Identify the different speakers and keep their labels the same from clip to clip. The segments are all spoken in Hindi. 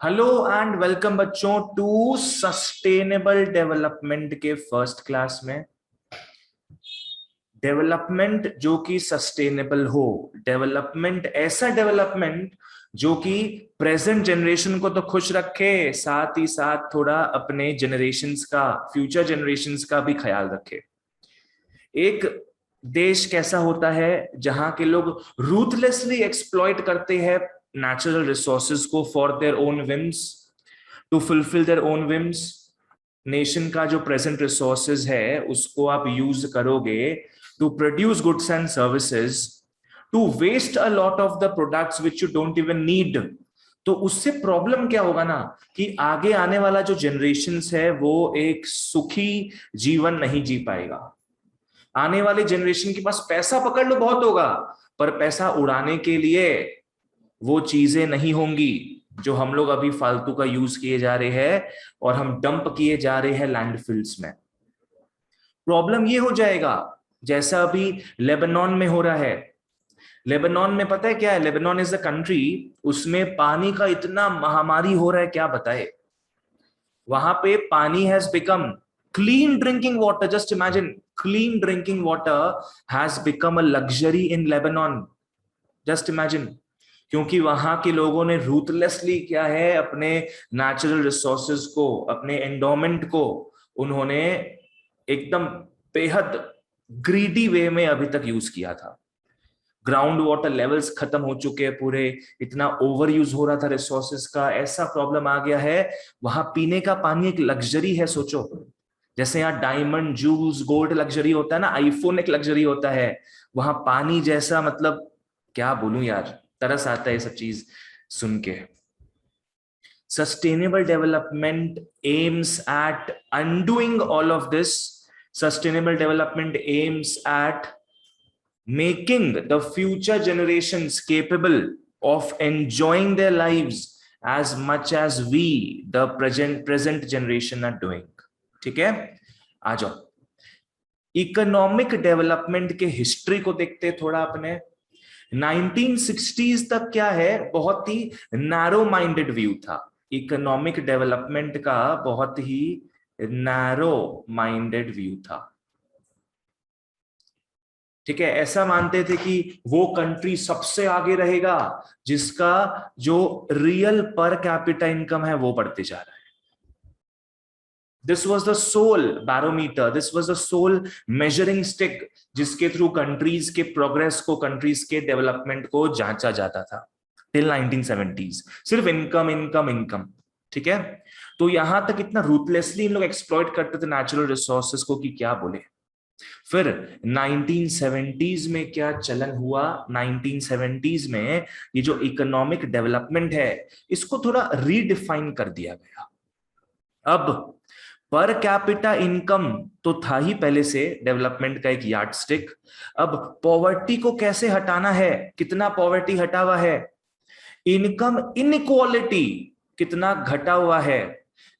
Speaker 1: हेलो एंड वेलकम बच्चों टू सस्टेनेबल डेवलपमेंट के फर्स्ट क्लास में। डेवलपमेंट जो कि सस्टेनेबल हो, डेवलपमेंट ऐसा डेवलपमेंट जो कि प्रेजेंट जनरेशन को तो खुश रखे, साथ ही साथ थोड़ा अपने जनरेशन्स का, फ्यूचर जनरेशन्स का भी ख्याल रखे। एक देश कैसा होता है जहां के लोग रूथलेसली एक्सप्लॉइट करते हैं नेचुरल रिसोर्सेज को for their own whims, to fulfil their own whims. Nation का जो प्रेजेंट रिसोर्सेज है उसको आप यूज करोगे to produce goods and services, to waste a lot of the products which you don't even need. तो उससे प्रॉब्लम क्या होगा ना कि आगे आने वाला जो जनरेशन्स है वो एक सुखी जीवन नहीं जी पाएगा। आने वाले जनरेशन के पास पैसा पकड़ लो बहुत होगा, पर पैसा उड़ाने के लिए वो चीजें नहीं होंगी जो हम लोग अभी फालतू का यूज किए जा रहे हैं और हम डंप किए जा रहे हैं लैंडफिल्स में। प्रॉब्लम ये हो जाएगा जैसा अभी लेबनान में हो रहा है। लेबनान में पता है क्या है? लेबनान इज अ कंट्री, उसमें पानी का इतना महामारी हो रहा है क्या बताए। वहां पे पानी has become clean drinking water, just imagine, clean drinking water has become a luxury in Lebanon, just imagine. क्योंकि वहां के लोगों ने रूथलेसली क्या है, अपने नेचुरल रिसोर्सेज को, अपने एंडोमेंट को उन्होंने एकदम बेहद ग्रीडी वे में अभी तक यूज किया था। ग्राउंड वाटर लेवल्स खत्म हो चुके हैं पूरे, इतना ओवर यूज हो रहा था रिसोर्सेज का, ऐसा प्रॉब्लम आ गया है। वहां पीने का पानी एक लग्जरी है, सोचो। जैसे यहाँ डायमंड जूल्स गोल्ड लग्जरी होता है ना, आईफोन एक लग्जरी होता है, वहां पानी जैसा, मतलब क्या बोलूं यार, तरस आता है ये सब चीज सुन के। Sustainable development aims at undoing all of this. Sustainable development aims at making the future generations capable of enjoying their lives as much as we the present generation are doing। ठीक है, आ जाओ इकोनॉमिक डेवलपमेंट के हिस्ट्री को देखते थोड़ा अपने। 1960s तक क्या है, बहुत ही नैरो माइंडेड व्यू था इकोनॉमिक डेवलपमेंट का, बहुत ही नैरो माइंडेड व्यू था। ठीक है, ऐसा मानते थे कि वो कंट्री सबसे आगे रहेगा जिसका जो रियल पर कैपिटा इनकम है वो बढ़ते जा रहा है। This was the sole barometer, this was the sole measuring stick जिसके थ्रू कंट्रीज के प्रोग्रेस को, कंट्रीज के डेवलपमेंट को जांचा जाता था टिल 1970s। सिर्फ इनकम इनकम इनकम। ठीक है, तो यहां तक इतना रूथलेसली इन लोग एक्सप्लॉइट करते थे नेचुरल रिसोर्सेज को कि क्या बोले। फिर 1970s में क्या चलन हुआ, 1970s में ये जो इकोनॉमिक डेवलपमेंट है इसको थोड़ा रीडिफाइन कर दिया गया। अब पर कैपिटा इनकम तो था ही पहले से डेवलपमेंट का एक यार्डस्टिक। अब पॉवर्टी को कैसे हटाना है, कितना पॉवर्टी हटा हुआ है, इनकम इनइक्वालिटी कितना घटा हुआ है,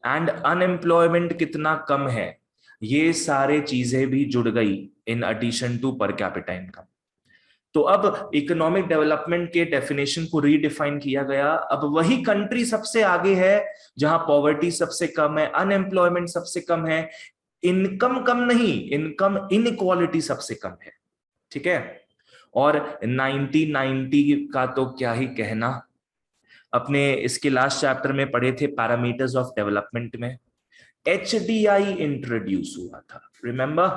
Speaker 1: एंड अनएम्प्लॉयमेंट कितना कम है, ये सारे चीजें भी जुड़ गई in addition to per capita income. तो अब इकोनॉमिक डेवलपमेंट के डेफिनेशन को रीडिफाइन किया गया। अब वही कंट्री सबसे आगे है जहां पॉवर्टी सबसे कम है, अनएम्प्लॉयमेंट सबसे कम है, इनकम कम नहीं, इनकम इनइक्वालिटी सबसे कम है। ठीक है, और 1990 का तो क्या ही कहना, अपने इसके लास्ट चैप्टर में पढ़े थे पैरामीटर्स ऑफ डेवलपमेंट में, एचडीआई इंट्रोड्यूस हुआ था। रिमेंबर,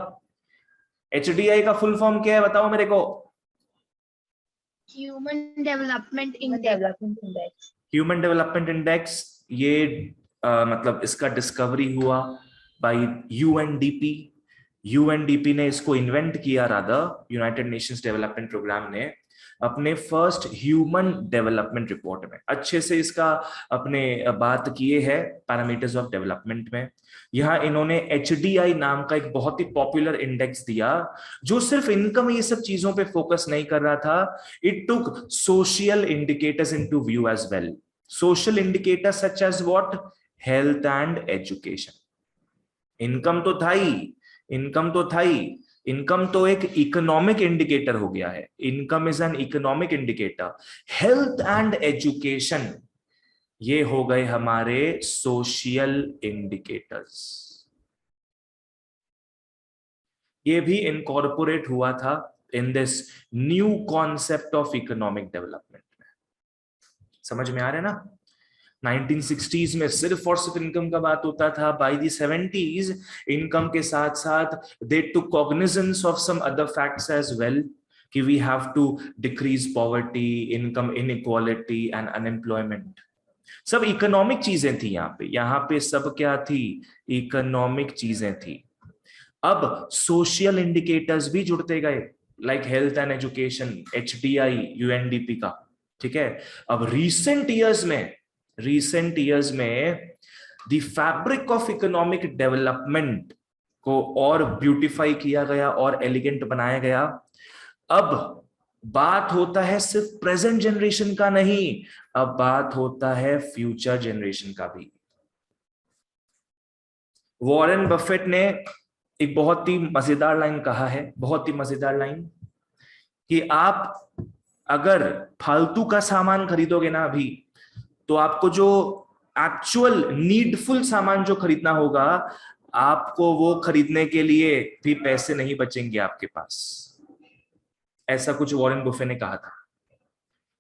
Speaker 1: एचडीआई का फुल फॉर्म क्या है बताओ मेरे को?
Speaker 2: Human development index.
Speaker 1: Human development index, ये मतलब इसका डिस्कवरी हुआ बाय यूएनडीपी। यूएनडीपी ने इसको इन्वेंट किया, rather United Nations Development Programme ने अपने फर्स्ट ह्यूमन डेवलपमेंट रिपोर्ट में अच्छे से इसका अपने बात किए है पैरामीटर्स ऑफ डेवलपमेंट में। यहां इन्होंने एचडीआई नाम का एक बहुत ही पॉपुलर इंडेक्स दिया जो सिर्फ इनकम ये सब चीजों पे फोकस नहीं कर रहा था, it took social indicators into view as well. Social indicators such as what? Health and education. Income तो था ही, इनकम तो था ही, इनकम तो एक इकोनॉमिक इंडिकेटर हो गया है, income is an economic indicator. Health and education ये हो गए हमारे सोशल इंडिकेटर्स। ये भी इनकॉर्पोरेट हुआ था in this new concept of economic development में। समझ में आ रहा है ना? 1960s में सिर्फ और सिर्फ इनकम का बात होता था। बाय द 70s इनकम के साथ साथ they took cognizance of some other facts as well कि we have to decrease poverty, income inequality and unemployment. सब इकोनॉमिक चीजें थी यहाँ पे सब क्या थी? इकोनॉमिक चीजें थी। अब सोशल इंडिकेटर्स भी जुड़ते गए, like health and education, HDI, UNDP का। ठीक है, अब रिसेंट ईयर्स में the fabric of economic development को और ब्यूटिफाई किया गया और एलिगेंट बनाया गया। अब बात होता है सिर्फ प्रेजेंट जनरेशन का नहीं, अब बात होता है फ्यूचर जनरेशन का भी। वॉरेन बफेट ने एक बहुत ही मजेदार लाइन कहा है, बहुत ही मजेदार लाइन, कि आप अगर फालतू का सामान खरीदोगे ना अभी, तो आपको जो एक्चुअल नीडफुल सामान जो खरीदना होगा, आपको वो खरीदने के लिए भी पैसे नहीं बचेंगे आपके पास। ऐसा कुछ वॉरेन बफेट ने कहा था।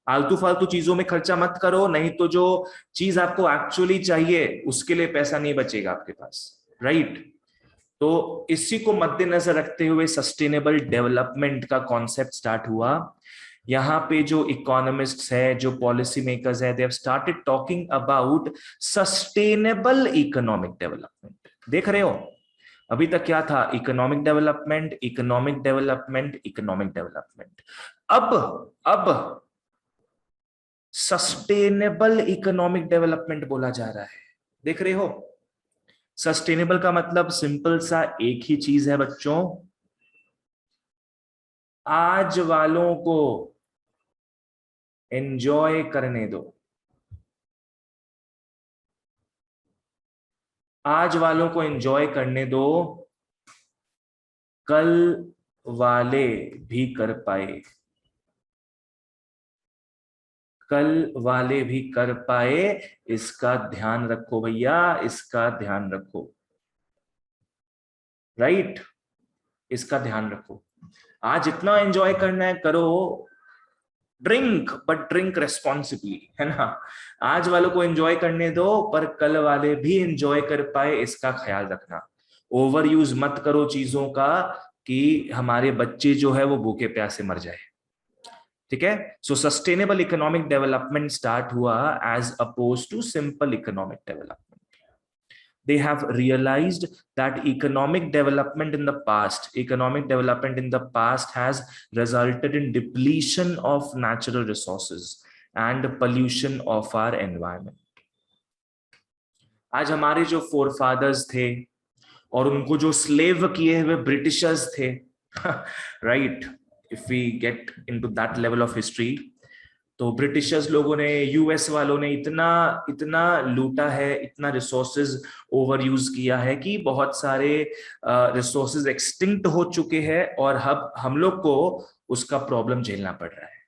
Speaker 1: आलतू फालतू चीजों में खर्चा मत करो, नहीं तो जो चीज आपको एक्चुअली चाहिए उसके लिए पैसा नहीं बचेगा आपके पास, राइट? तो इसी को मद्देनजर रखते हुए सस्टेनेबल डेवलपमेंट का कॉन्सेप्ट स्टार्ट हुआ। यहाँ पे जो इकोनॉमिस्ट्स है, जो पॉलिसी मेकर्स है, they have started talking about sustainable economic development. देख रहे हो अभी तक क्या था? Economic development, economic development, economic development. अब सस्टेनेबल इकोनॉमिक डेवलपमेंट बोला जा रहा है। देख रहे हो? सस्टेनेबल का मतलब सिंपल सा एक ही चीज है बच्चों, आज वालों को एंजॉय करने दो। आज वालों को एंजॉय करने दो, कल वाले भी कर पाए, कल वाले भी कर पाए, इसका ध्यान रखो भैया, इसका ड्यान रखो, राइट? इसका ध्यान रखो। आज इतना एंजॉय करना है करो, ड्रिंक बट ड्रिंक रेस्पॉन्सिबली, है ना? आज वालों को एंजॉय करने दो, पर कल वाले भी एंजॉय कर पाए, इसका ख्याल रखना। ओवर यूज मत करो चीजों का कि हमारे बच्चे जो है वो भूखे प्यासे मर जाए। ठीक है? So sustainable economic development start हुआ as oppose to simple economic development. They have realized that economic development in the past has resulted in depletion of natural resources and pollution of our environment. आज हमारे जो forefathers थे और उनको जो slave किए हुए ब्रिटिशर्स थे, right? If we get into that level of history, तो ब्रिटिशर्स लोगों ने, यूएस वालों ने इतना लूटा है, इतना रिसोर्सेज ओवर यूज किया है कि बहुत सारे रिसोर्सेज एक्सटिंक्ट हो चुके हैं और अब हम लोग को उसका प्रॉब्लम झेलना पड़ रहा है।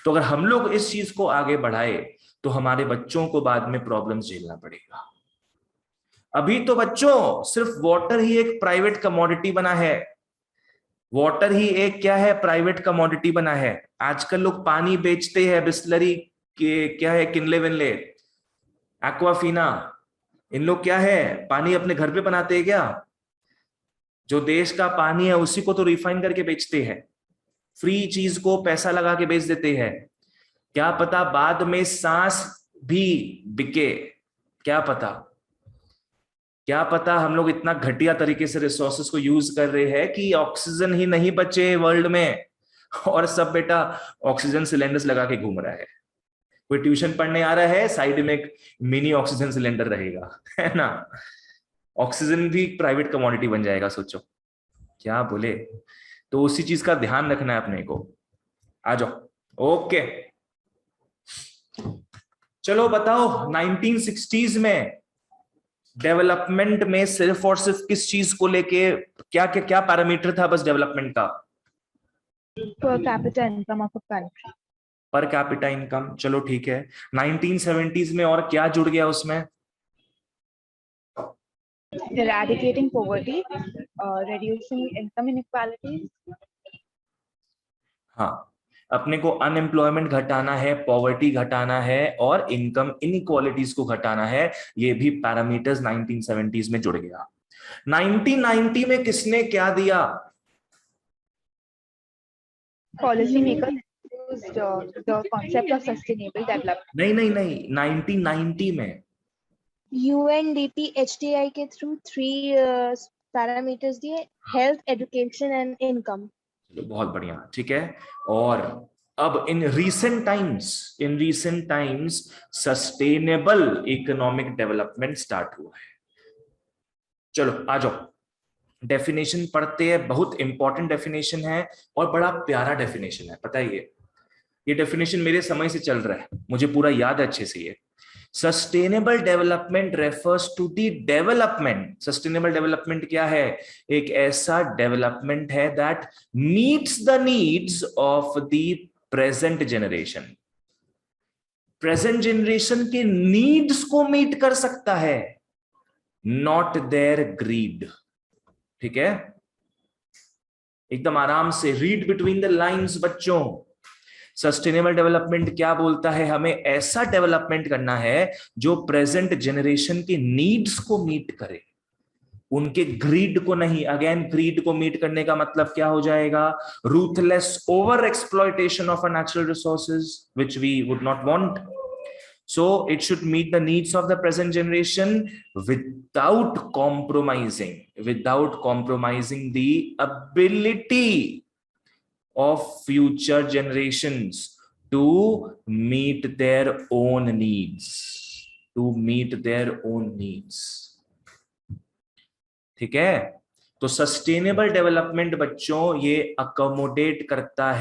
Speaker 1: तो अगर हम लोग इस चीज को आगे बढ़ाए तो हमारे बच्चों को बाद में प्रॉब्लम झेलना पड़ेगा। अभी तो बच्चों सिर्फ वाटर ही एक प्राइवेट कमोडिटी बना है, वाटर ही एक क्या है? प्राइवेट कमोडिटी बना है। आजकल लोग पानी बेचते हैं, बिस्लरी के क्या है, किनले विनले, एक्वाफीना, इन लोग क्या है, पानी अपने घर पे बनाते हैं क्या? जो देश का पानी है उसी को तो रिफाइन करके बेचते हैं, फ्री चीज को पैसा लगा के बेच देते हैं। क्या पता बाद में सांस भी बिके, क्या पता हम लोग इतना घटिया तरीके से रिसोर्सेस को यूज कर रहे हैं कि ऑक्सीजन ही नहीं बचे वर्ल्ड में, और सब बेटा ऑक्सीजन सिलेंडर्स लगा के घूम रहा है। कोई ट्यूशन पढ़ने आ रहा है, साइड में एक मिनी ऑक्सीजन सिलेंडर रहेगा, है ना? ऑक्सीजन भी प्राइवेट कमोडिटी बन जाएगा, सोचो क्या बोले। तो उसी चीज का ध्यान रखना है अपने को। आ जाओ, ओके चलो बताओ, 1960s में डेवलपमेंट में सिर्फ और सिर्फ किस चीज को लेके क्या पैरामीटर था बस डेवलपमेंट का?
Speaker 2: Per capita income of a country.
Speaker 1: पर कैपिटा इनकम, चलो ठीक है। 1970s में और क्या जुड़ गया उसमें?
Speaker 3: Eradicating poverty, reducing income inequalities.
Speaker 1: हाँ, अपने को अनएम्प्लॉयमेंट घटाना है, पॉवर्टी घटाना है और इनकम इनइक्वालिटीज को घटाना है। ये भी पैरामीटर्स 1970s में जुड़ गया। 1990 में किसने क्या दिया?
Speaker 3: Policy makers used the concept of sustainable development.
Speaker 1: नहीं, 1990 में
Speaker 2: UNDP HDI के थ्रू 3 पैरामीटर्स दिए, हेल्थ, एजुकेशन एंड इनकम।
Speaker 1: चलो बहुत बढ़िया, ठीक है। और अब in recent times sustainable economic development start हुआ है। चलो आ जाओ, डेफिनेशन पढ़ते हैं। बहुत इंपॉर्टेंट डेफिनेशन है और बड़ा प्यारा डेफिनेशन है, पता है। ये डेफिनेशन मेरे समय से चल रहा है, मुझे पूरा याद है अच्छे से। ये sustainable development refers to the development. Sustainable development क्या है? एक ऐसा डेवलपमेंट है that meets the needs of the present generation. Present generation के नीड्स को मीट कर सकता है, नॉट देयर ग्रीड। ठीक है, एकदम आराम से रीड बिटवीन द लाइंस बच्चों। सस्टेनेबल डेवलपमेंट क्या बोलता है? हमें ऐसा डेवलपमेंट करना है जो प्रेजेंट जनरेशन के नीड्स को मीट करे, उनके ग्रीड को नहीं। अगेन, ग्रीड को मीट करने का मतलब क्या हो जाएगा? Ruthless over exploitation of a natural resources which we would not want. So it should meet the needs of the present generation without compromising the ability of future generations to meet their own needs. ठीक है? तो सस्टेनेबल डेवलपमेंट बच्चों ये अकोमोडेट करता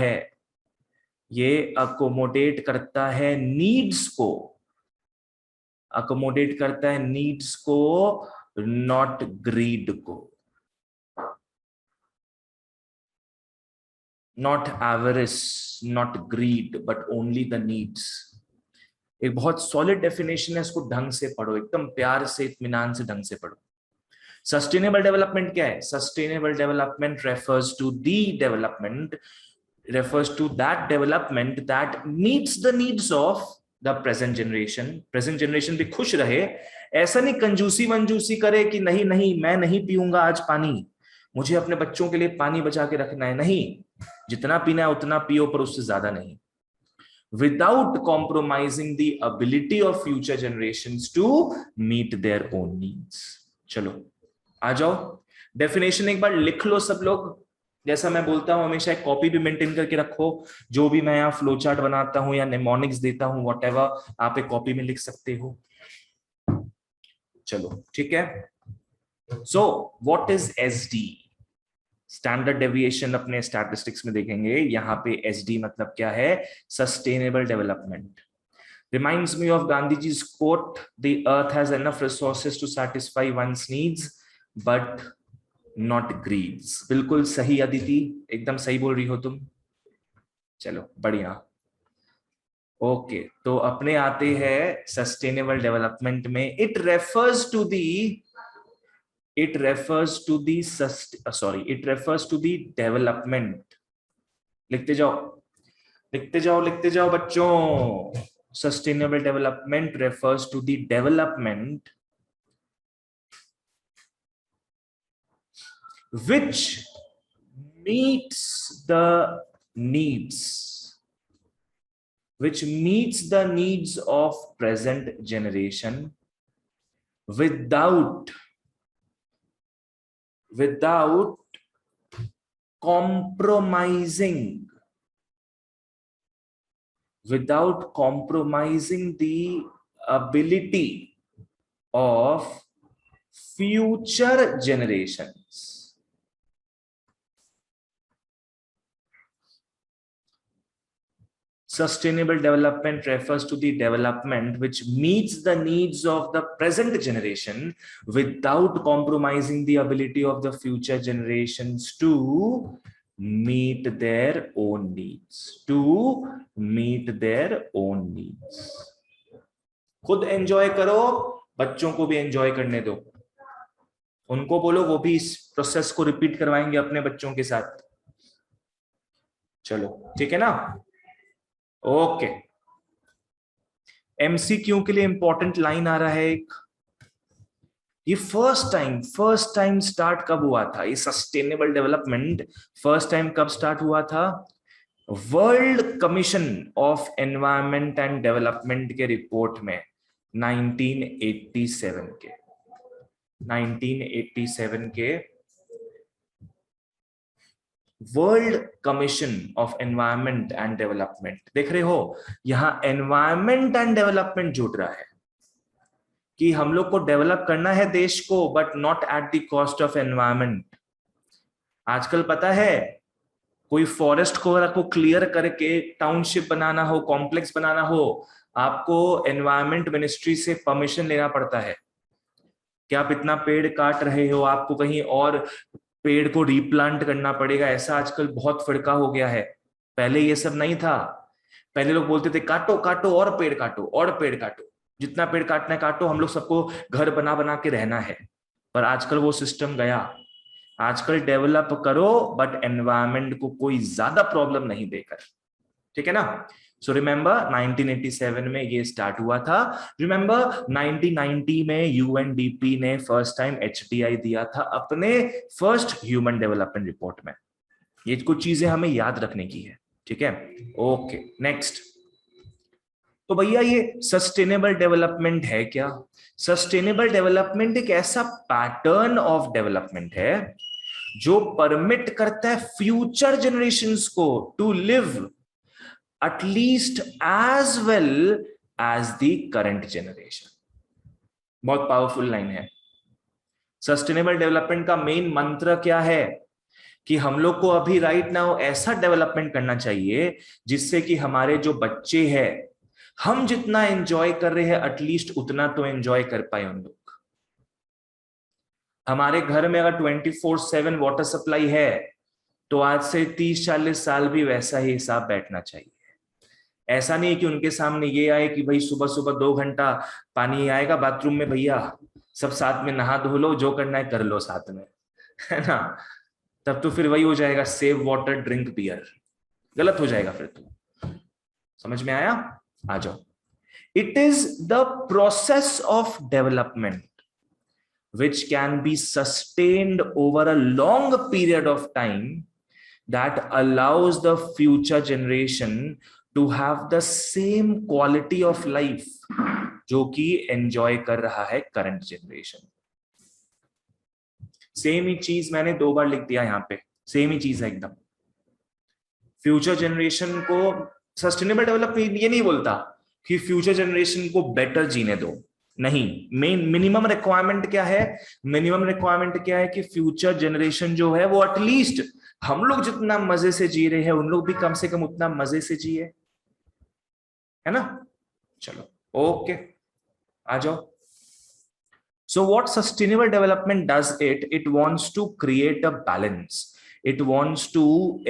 Speaker 1: है नीड्स को, नॉट ग्रीड को, not avarice, not greed, but only the needs. एक बहुत सॉलिड डेफिनेशन है, इसको ढंग से पढ़ो, एकदम प्यार से, इत्मीनान से, ढंग से पढ़ो। सस्टेनेबल डेवलपमेंट क्या है? Sustainable development refers to that development that meets the needs of the present generation. Present generation भी खुश रहे, ऐसा नहीं कंजूसी मंजूसी करे कि नहीं मैं नहीं पीऊंगा आज पानी, मुझे अपने बच्चों के लिए पानी बचा के रखना है। नहीं, जितना पीना है उतना पियो, पर उससे ज्यादा नहीं। Without compromising the ability of future generations to meet their own needs. चलो आ जाओ, डेफिनेशन एक बार लिख लो सब लोग। जैसा मैं बोलता हूं हमेशा, एक कॉपी भी मेंटेन करके रखो। जो भी मैं यहाँ फ्लो चार्ट बनाता हूं या निमोनिक्स देता हूं, व्हाटएवर, आप एक कॉपी में लिख सकते हो। चलो ठीक है। So what is SD? Standard deviation अपने स्टैटिस्टिक्स में देखेंगे। यहाँ पे एसडी मतलब क्या है? Sustainable development. Reminds me of Gandhi जी's quote, the earth has enough resources to satisfy one's needs but not greeds. बिल्कुल सही अदिति, एकदम सही बोल रही हो तुम। चलो बढ़िया, ओके। तो अपने आते हैं सस्टेनेबल डेवलपमेंट में। It refers to the development. लिखते जाओ बच्चों। Sustainable development refers to the development which meets the needs of present generation without compromising the ability of future generations. Sustainable development refers to the development which meets the needs of the present generation without compromising the ability of the future generations to meet their own needs, to meet their own needs. खुद एंजॉय करो, बच्चों को भी एंजॉय करने दो, उनको बोलो वो भी इस प्रोसेस को रिपीट करवाएंगे अपने बच्चों के साथ। चलो ठीक है ना, ओके। एमसीक्यू के लिए इंपॉर्टेंट लाइन आ रहा है एक, ये फर्स्ट टाइम स्टार्ट कब हुआ था, ये सस्टेनेबल डेवलपमेंट फर्स्ट टाइम कब स्टार्ट हुआ था? World commission of environment and development के रिपोर्ट में 1987 के world commission of environment and development, देख रहे हो यहां एनवायरनमेंट एंड डेवलपमेंट जुड़ रहा है कि हम लोग को डेवलप करना है देश को, but not at the cost of environment. आजकल पता है कोई फॉरेस्ट को क्लियर करके टाउनशिप बनाना हो, कॉम्प्लेक्स बनाना हो, आपको एनवायरनमेंट मिनिस्ट्री से परमिशन लेना पड़ता है कि आप इतना पेड़ काट रहे हो, आपको कहीं और पेड़ को रीप्लांट करना पड़ेगा। ऐसा आजकल बहुत फड़का हो गया है, पहले ये सब नहीं था। पहले लोग बोलते थे काटो काटो और पेड़ काटो और पेड़ काटो, जितना पेड़ काटना है काटो, हम लोग सबको घर बना बना के रहना है। पर आजकल वो सिस्टम गया, आजकल डेवलप करो बट एनवायरनमेंट को कोई ज्यादा प्रॉब्लम नहीं देकर, ठीक है ना। सो रिमेंबर 1987 में ये स्टार्ट हुआ था। रिमेंबर 1990 में यूएनडीपी ने फर्स्ट टाइम एचडीआई दिया था अपने फर्स्ट ह्यूमन डेवलपमेंट रिपोर्ट में। ये कुछ चीजें हमें याद रखने की है, ठीक है। Okay next. तो भैया ये सस्टेनेबल डेवलपमेंट है क्या? सस्टेनेबल डेवलपमेंट एक ऐसा पैटर्न ऑफ डेवलपमेंट है जो परमिट करता है फ्यूचर जनरेशंस को to live at least as well as the current generation. बहुत पावरफुल लाइन है। सस्टेनेबल डेवलपमेंट का मेन मंत्र क्या है कि हम लोग को अभी राइट नाउ ऐसा डेवलपमेंट करना चाहिए जिससे कि हमारे जो बच्चे हैं, हम जितना एंजॉय कर रहे हैं एटलीस्ट उतना तो एंजॉय कर पाए उन लोग। हमारे घर में अगर 24/7 वाटर सप्लाई है तो आज से 30-40 साल भी वैसा ही हिसाब बैठना चाहिए। ऐसा नहीं कि उनके सामने ये आए कि भाई सुबह सुबह 2 घंटा पानी आएगा बाथरूम में, भैया सब साथ में नहा धो लो, जो करना है कर लो साथ में, है ना। तब तो फिर वही हो जाएगा, सेव वाटर ड्रिंक बियर, गलत हो जाएगा फिर तो। समझ में आया? आ जाओ। It is the process of development which can be sustained over a long period of time that allows the future generation to have the same quality of life जो कि एंजॉय कर रहा है करंट जनरेशन। सेम ही चीज मैंने 2 बार लिख दिया यहाँ पे, सेम ही चीज है एकदम। फ्यूचर जनरेशन को सस्टेनेबल डेवलपमेंट ये नहीं बोलता कि फ्यूचर जनरेशन को बेटर जीने दो, नहीं। मेन मिनिमम रिक्वायरमेंट क्या है? मिनिमम रिक्वायरमेंट क्या है कि फ्यूचर जनरेशन जो है वो एटलीस्ट हम लोग जितना मजे से जी रहे हैं उन लोग भी कम से कम उतना मजे से जिए, है ना। चलो ओके आ जाओ। So what sustainable development does it wants to create a balance. It wants to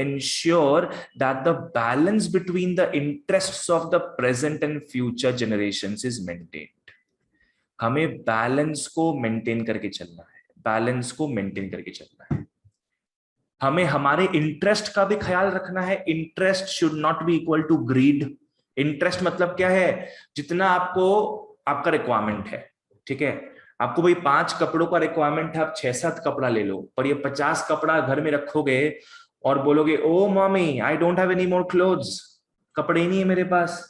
Speaker 1: ensure that the balance between the interests of the present and future generations is maintained. हमें बैलेंस को मेंटेन करके चलना है, बैलेंस को मेंटेन करके चलना है। हमें हमारे इंटरेस्ट का भी ख्याल रखना है। Interest should not be equal to greed. Interest मतलब क्या है? जितना आपको आपका रिक्वायरमेंट है, ठीक है। आपको भाई 5 कपड़ों का रिक्वायरमेंट है, आप 6-7 कपड़ा ले लो, पर ये 50 कपड़ा घर में रखोगे और बोलोगे oh mommy I don't have any more clothes, कपड़े ही नहीं है मेरे पास।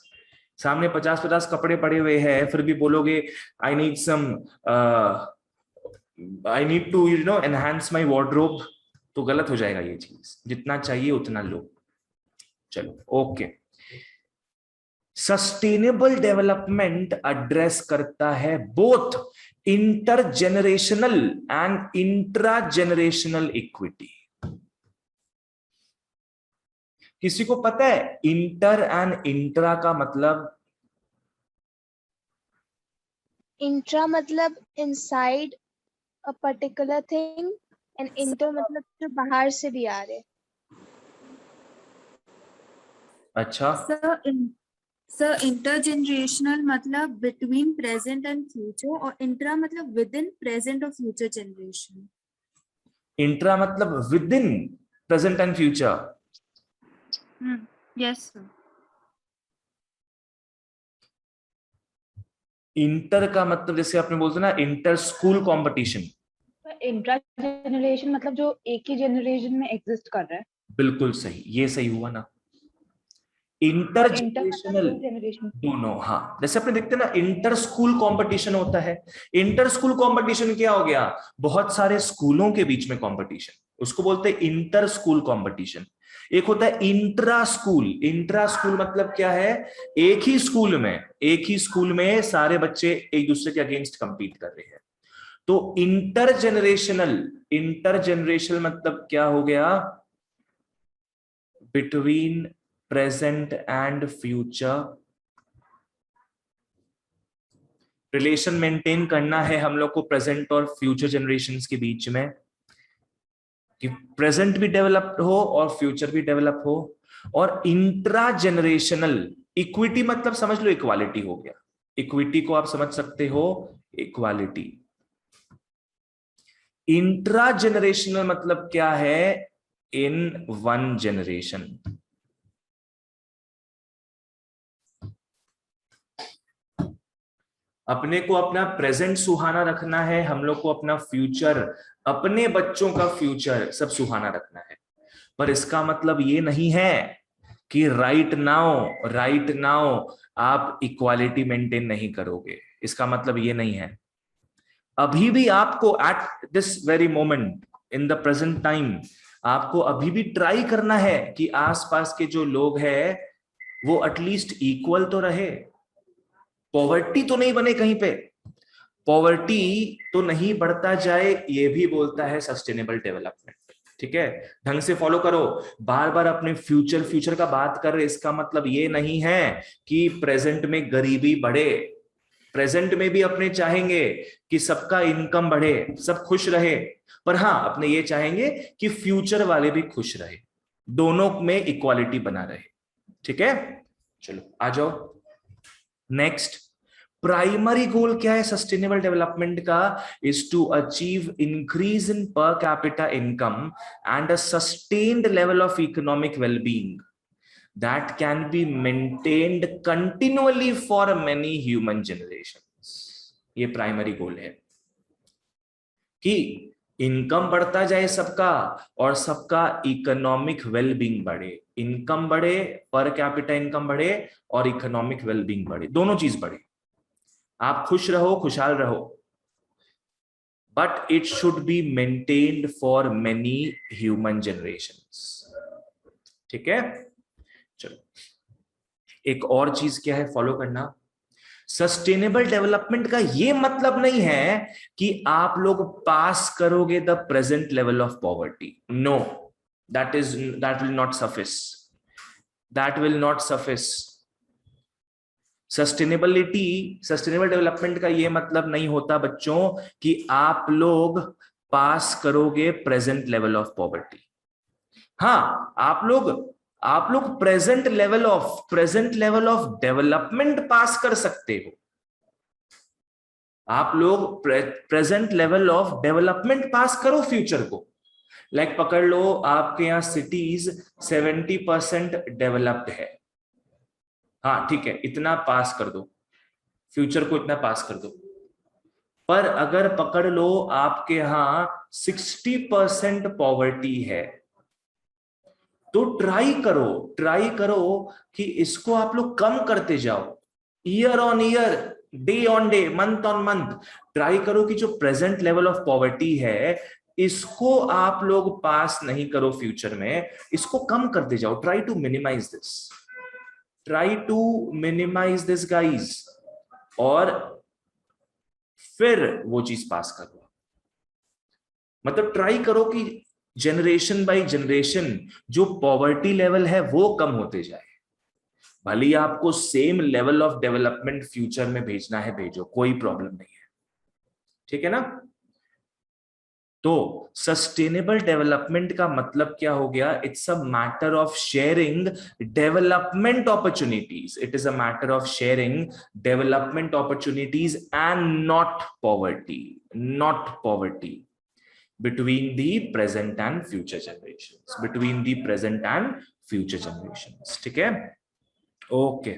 Speaker 1: सामने 50-50 कपड़े पड़े हुए हैं, फिर भी बोलोगे I need some, I need to you know enhance my wardrobe, तो गलत हो जाएगा ये चीज। जितना चाहिए उतना लो। चलो ओके। सस्टेनेबल डेवलपमेंट एड्रेस करता है both intergenerational and intra generational equity. किसी को पता है इंटर एंड इंट्रा का मतलब?
Speaker 2: इंट्रा मतलब inside a particular thing and inter मतलब जो बाहर से भी आ रहे।
Speaker 1: अच्छा,
Speaker 4: सर इंटरजेनरेशनल मतलब बिटवीन प्रेजेंट एंड फ्यूचर, और इंट्रा मतलब विद इन प्रेजेंट और फ्यूचर जनरेशन।
Speaker 1: इंट्रा मतलब with in present and future.
Speaker 4: Yes sir.
Speaker 1: Inter का मतलब जैसे आपने बोलते ना inter school competition.
Speaker 3: Intra generation मतलब जो एक ही जनरेशन में एग्जिस्ट कर रहा है।
Speaker 1: बिल्कुल सही, ये सही हुआ ना। इंटर
Speaker 3: और इंटर मतलब
Speaker 1: जनरेशनल
Speaker 3: दो जनरेशन।
Speaker 1: दोनों, हाँ, जैसे अपने देखते हैं ना इंटर स्कूल कंपटीशन होता है। इंटर स्कूल कंपटीशन क्या हो गया, बहुत सारे स्कूलों के बीच में कंपटीशन, उसको बोलते हैं इंटर स्कूल कंपटीशन। एक होता है इंट्रा स्कूल। इंट्रा स्कूल मतलब क्या है, एक ही स्कूल में सारे बच्चे एक दूसरे के अगेंस्ट कंपीट कर रहे हैं। तो इंटर जनरेशनल मतलब क्या हो गया, between present and future. Relation maintain करना है हम लोग को प्रेजेंट और फ्यूचर जनरेशंस के बीच में, कि प्रेजेंट भी डेवलप हो और फ्यूचर भी डेवलप हो। और इंट्रा जनरेशनल, इक्विटी मतलब समझ लो इक्वालिटी हो गया। इक्विटी को आप समझ सकते हो, इक्वालिटी। इंट्रा जनरेशनल मतलब क्या है, इन वन जनरेशन। अपने को अपना प्रेजेंट सुहाना रखना है, हम लोग को अपना फ्यूचर, अपने बच्चों का फ्यूचर सब सुहाना रखना है। पर इसका मतलब ये नहीं है कि राइट नाउ आप इक्वालिटी मेंटेन नहीं करोगे, इसका मतलब ये नहीं है। अभी भी आपको at this very moment in the present time आपको अभी भी ट्राई करना है कि आसपास के जो लोग हैं वो एटलीस्ट इक्वल तो रहे। पॉवर्टी तो नहीं बने कहीं पे, पॉवर्टी तो नहीं बढ़ता जाए, ये भी बोलता है सस्टेनेबल डेवलपमेंट। ठीक है, ढंग से फॉलो करो। बार बार अपने फ्यूचर का बात कर रहे, इसका मतलब ये नहीं है कि प्रेजेंट में गरीबी बढ़े। प्रेजेंट में भी अपने चाहेंगे कि सबका इनकम बढ़े, सब खुश रहे, पर हाँ अपने ये चाहेंगे कि फ्यूचर वाले भी खुश रहे, दोनों में इक्वालिटी बना रहे। ठीक है, चलो आ जाओ नेक्स्ट। प्राइमरी गोल क्या है सस्टेनेबल डेवलपमेंट का, is to achieve increase in per capita income and a sustained level of economic wellbeing that can be maintained continuously for many human generations. ये प्राइमरी गोल है कि इनकम बढ़ता जाए सबका और सबका इकोनॉमिक वेलबींग बढ़े। इनकम बढ़े, पर कैपिटा इनकम बढ़े, और इकोनॉमिक वेलबींग बढ़े, दोनों चीज बढ़े। आप खुश रहो, खुशहाल रहो, but it should be maintained for many human generations. ठीक है, चलो एक और चीज क्या है फॉलो करना। सस्टेनेबल डेवलपमेंट का ये मतलब नहीं है कि आप लोग पास करोगे the present level of poverty. No, that will not suffice, that will not suffice. Sustainable development का ये मतलब नहीं होता बच्चों कि आप लोग पास करोगे प्रेजेंट लेवल ऑफ पॉवर्टी। हाँ, आप लोग प्रेजेंट लेवल ऑफ डेवलपमेंट पास कर सकते हो। आप लोग प्रेजेंट लेवल ऑफ डेवलपमेंट पास करो फ्यूचर को। लाइक पकड़ लो, आपके यहां सिटीज 70% डेवलप्ड है, हाँ ठीक है, इतना पास कर दो, फ्यूचर को इतना पास कर दो। पर अगर पकड़ लो आपके यहां 60% पॉवर्टी है, तो ट्राई करो कि इसको आप लोग कम करते जाओ, year on year, day on day, month on month. Try करो कि जो प्रेजेंट लेवल ऑफ पॉवर्टी है इसको आप लोग पास नहीं करो फ्यूचर में, इसको कम करते जाओ। Try to minimise this guys, और फिर वो चीज पास करो। मतलब ट्राई करो कि जनरेशन बाय जनरेशन जो पॉवर्टी लेवल है वो कम होते जाए। भले ही आपको same level of development future में भेजना है, भेजो, कोई प्रॉब्लम नहीं है। ठीक है ना। तो सस्टेनेबल डेवलपमेंट का मतलब क्या हो गया? It's a matter of sharing development opportunities. It is a matter of sharing development opportunities and not poverty between the present and future generations. ठीक है? ओके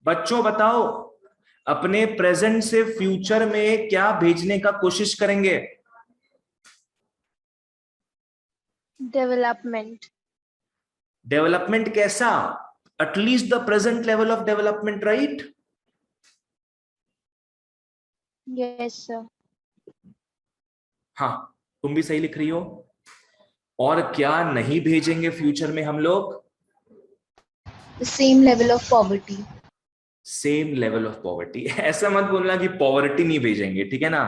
Speaker 1: बच्चों बताओ, अपने प्रेजेंट से फ्यूचर में क्या भेजने का कोशिश करेंगे? डेवलपमेंट कैसा? At least the present level of development, right?
Speaker 2: Yes, sir.
Speaker 1: हाँ, तुम भी सही लिख रही हो. और क्या नहीं भेजेंगे फ्यूचर में हम लोग?
Speaker 2: The same level of poverty.
Speaker 1: Same level of poverty. ऐसा मत बोलना कि पॉवर्टी नहीं भेजेंगे, ठीक है ना?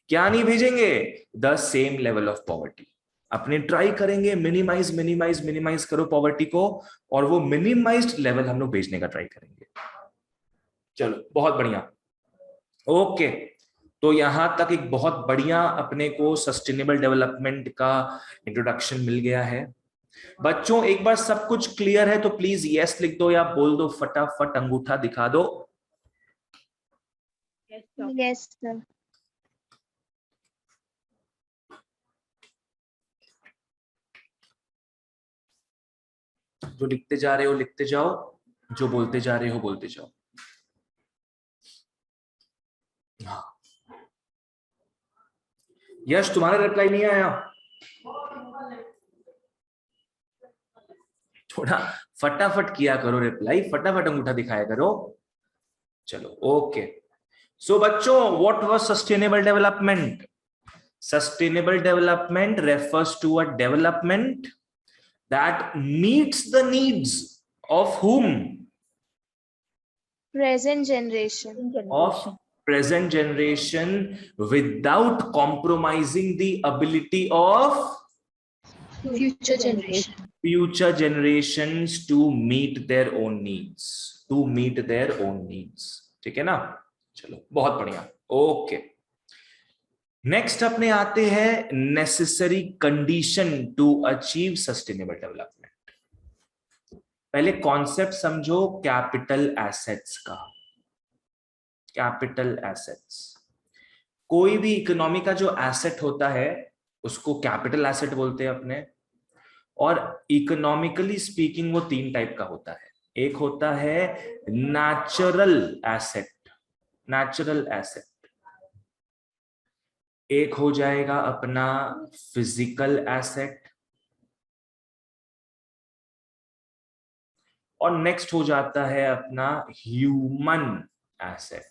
Speaker 1: क्या नहीं भेजेंगे? The same level of poverty. अपने ट्राई करेंगे मिनिमाइज करो पॉवर्टी को, और वो मिनिमाइज्ड लेवल हम लोग भेजने का ट्राई करेंगे. चलो बहुत बढ़िया. ओके, तो यहां तक एक बहुत बढ़िया अपने को सस्टेनेबल डेवलपमेंट का इंट्रोडक्शन मिल गया है. बच्चों एक बार सब कुछ क्लियर है तो प्लीज यस लिख दो या बोल दो, फटाफट अंगूठा दिखा दो.
Speaker 2: Yes, sir.
Speaker 1: जो लिखते जा रहे हो लिखते जाओ, जो बोलते जा रहे हो बोलते जाओ. यश तुम्हारा रिप्लाई नहीं आया? थोड़ा फटाफट किया करो रिप्लाई, फटाफट अंगूठा दिखाया करो. चलो ओके. सो बच्चों, what was sustainable development? Sustainable development refers to a development that meets the needs of whom?
Speaker 2: Present generation.
Speaker 1: Of present generation, without compromising the ability of
Speaker 2: Future generation.
Speaker 1: future generations to meet their own needs. ठीक है ना? चलो बहुत बढ़िया. ओके, नेक्स्ट अपने आते हैं necessary condition to achieve sustainable development. पहले कॉन्सेप्ट समझो कैपिटल एसेट्स का. कैपिटल एसेट्स, कोई भी इकोनॉमी का जो एसेट होता है उसको कैपिटल एसेट बोलते हैं अपने. और इकोनॉमिकली स्पीकिंग वो तीन टाइप का होता है. एक होता है नेचुरल एसेट, एक हो जाएगा अपना फिजिकल एसेट, और नेक्स्ट हो जाता है अपना ह्यूमन एसेट.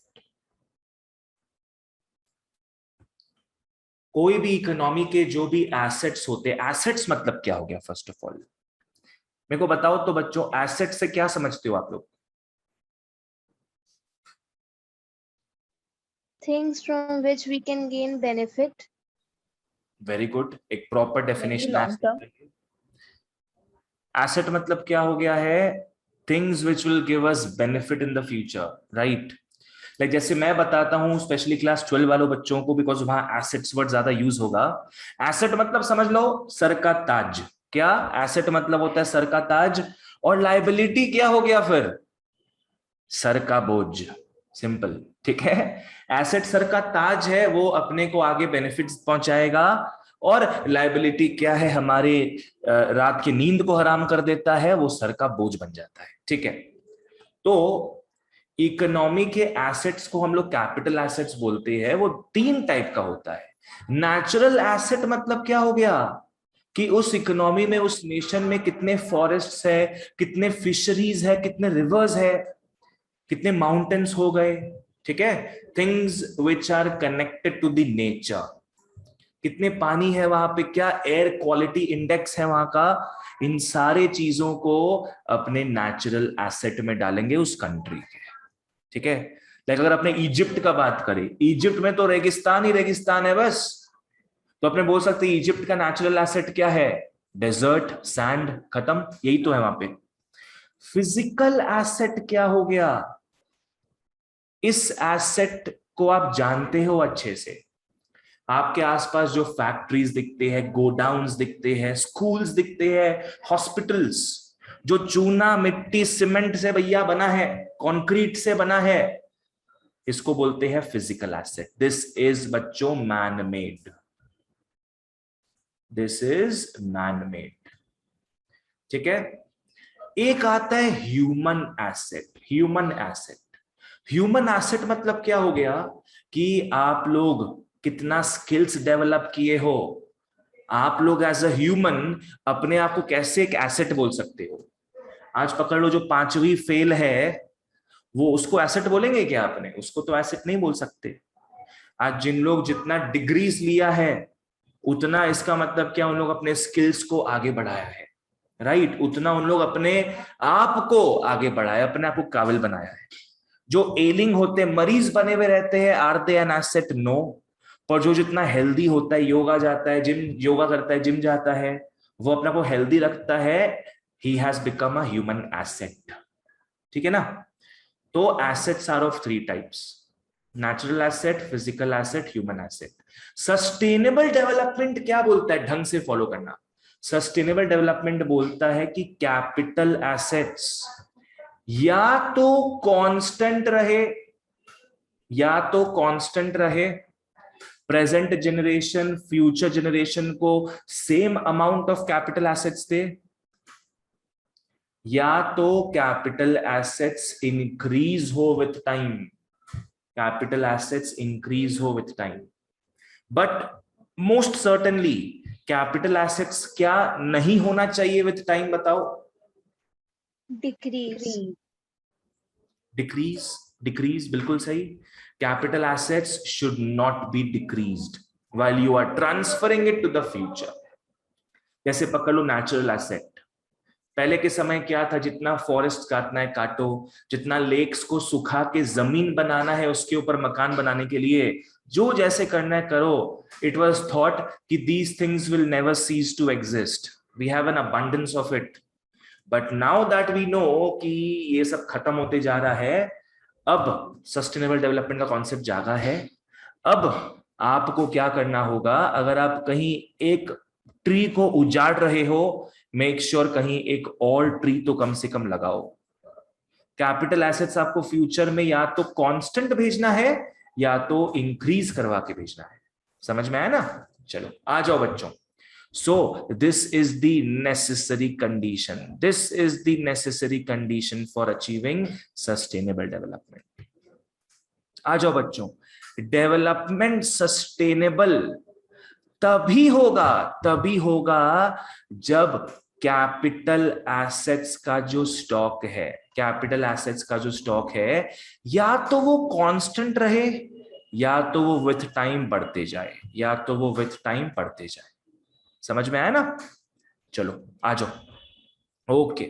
Speaker 1: कोई भी इकोनॉमी के जो भी एसेट्स होते हैं, एसेट्स मतलब क्या हो गया? फर्स्ट ऑफ ऑल मेरे को बताओ तो बच्चों, एसेट से क्या समझते हो आप लोग?
Speaker 2: Things from which we can gain benefit.
Speaker 1: Very good, एक proper definition.
Speaker 3: long term.
Speaker 1: Asset मतलब क्या हो गया है? Things which will give us benefit in the future, right? Like जैसे मैं बताता हूं स्पेशली क्लास 12 वालों बच्चों को, बिकॉज वहां एसेट्स वर्ड ज्यादा यूज होगा. एसेट मतलब समझ लो सर का ताज. क्या एसेट मतलब होता है? सर का ताज. और लायबिलिटी क्या हो गया फिर? सर का बोझ. सिंपल, ठीक है? एसेट सर का ताज है, वो अपने को आगे बेनिफिट्स पहुंचाएगा. और लायबिलिटी क्या है? हमारे रात की नींद को हराम कर देता है, वो सर का बोझ बन जाता है. ठीक है? तो इकोनॉमी के एसेट्स को हम लोग कैपिटल एसेट्स बोलते हैं. वो तीन टाइप का होता है. नेचुरल एसेट मतलब क्या हो गया? कि उस इकोनॉमी में, उस नेशन में कितने फॉरेस्ट्स है, कितने फिशरीज है, कितने रिवर्स है, कितने माउंटेन्स हो गए. ठीक है? Things which are connected to the nature. कितने पानी है वहां पे, क्या एयर क्वालिटी इंडेक्स है वहां का. इन सारे चीजों को अपने नेचुरल एसेट में डालेंगे उस कंट्री के. ठीक है? लाइक अगर अपने इजिप्ट का बात करें, इजिप्ट में तो रेगिस्तान ही रेगिस्तान है बस. तो अपने बोल सकते हैं इजिप्ट का नेचुरल एसेट क्या है? डेजर्ट, सैंड, खत्म. यही तो है वहां पे. फिजिकल एसेट क्या हो गया? इस एसेट को आप जानते हो अच्छे से. आपके आसपास जो फैक्ट्रीज दिखते हैं, गोडाउन्स दिखते हैं, स्कूल्स दिखते हैं, हॉस्पिटल्स, जो चूना मिट्टी सीमेंट से भैया बना है, कंक्रीट से बना है, इसको बोलते हैं फिजिकल एसेट. दिस इज बच्चों man made. This is man made. ठीक है. एक आता है human asset. Human asset, human asset मतलब क्या हो गया कि आप लोग कितना स्किल्स डेवलप किए हो. आप लोग एज अ ह्यूमन अपने आप को कैसे एक एसेट बोल सकते हो. आज पकड़ लो जो 5वीं फेल है, वो उसको एसेट बोलेंगे क्या आपने? उसको तो एसेट नहीं बोल सकते. आज जिन लोग जितना डिग्रीज लिया है, उतना इसका मतलब क्या, उन लोग अपने स्किल्स को आगे बढ़ाया है, राइट? उतना उन लोग अपने आप को आगे बढ़ाया, अपने आप को काबिल बनाया है. जो एलिंग होते, मरीज बने हुए रहते हैं, are they an asset? No. पर जो जितना हेल्दी होता है, योगा जाता है, जिम योगा करता है, जिम जाता है, वो अपने को हेल्दी रखता है, he has become a human asset. ठीक है ना. तो assets are of 3 types: natural asset, physical asset, human asset. Sustainable development क्या बोलता है? ढंग से फॉलो करना. सस्टेनेबल डेवलपमेंट बोलता है कि कैपिटल एसेट्स या तो कांस्टेंट रहे, या तो कांस्टेंट रहे, प्रेजेंट जनरेशन फ्यूचर जनरेशन को same amount of capital assets दे, या तो कैपिटल एसेट्स इंक्रीज हो with time. Capital assets increase हो with time. But most certainly capital assets क्या नहीं होना चाहिए विथ टाइम? बताओ.
Speaker 2: डिक्रीज.
Speaker 1: डिक्रीज. डिक्रीज बिल्कुल सही. Capital assets should not be decreased while you are transferring it to the future. जैसे पकड़ लो नेचुरल एसेट. पहले के समय क्या था? जितना फॉरेस्ट काटना है काटो, जितना लेक्स को सुखा के जमीन बनाना है, उसके ऊपर मकान बनाने के लिए जो जैसे करना है करो. इट वाज थॉट कि these things will never cease to exist, we have an abundance of it. But now that we know कि ये सब खत्म होते जा रहा है, अब सस्टेनेबल डेवलपमेंट का कॉन्सेप्ट जागा है. अब आपको क्या करना होगा? अगर आप कहीं एक ट्री को उजाड़ रहे हो, मेक श्योर कहीं एक और ट्री तो कम से कम लगाओ. कैपिटल एसेट्स आपको फ्यूचर में या तो कांस्टेंट भेजना है या तो इंक्रीज करवा के भेजना है. समझ में आया ना? चलो आ जाओ बच्चों. So this is the necessary condition. This is the necessary condition for achieving sustainable development. आ जाओ बच्चों. डेवलपमेंट सस्टेनेबल तभी होगा जब कैपिटल एसेट्स का जो स्टॉक है, कैपिटल एसेट्स का जो स्टॉक है, या तो वो कांस्टेंट रहे, या तो वो विथ टाइम बढ़ते जाए, या तो वो विथ टाइम बढ़ते जाए. समझ में आया ना? चलो आ जाओ. ओके.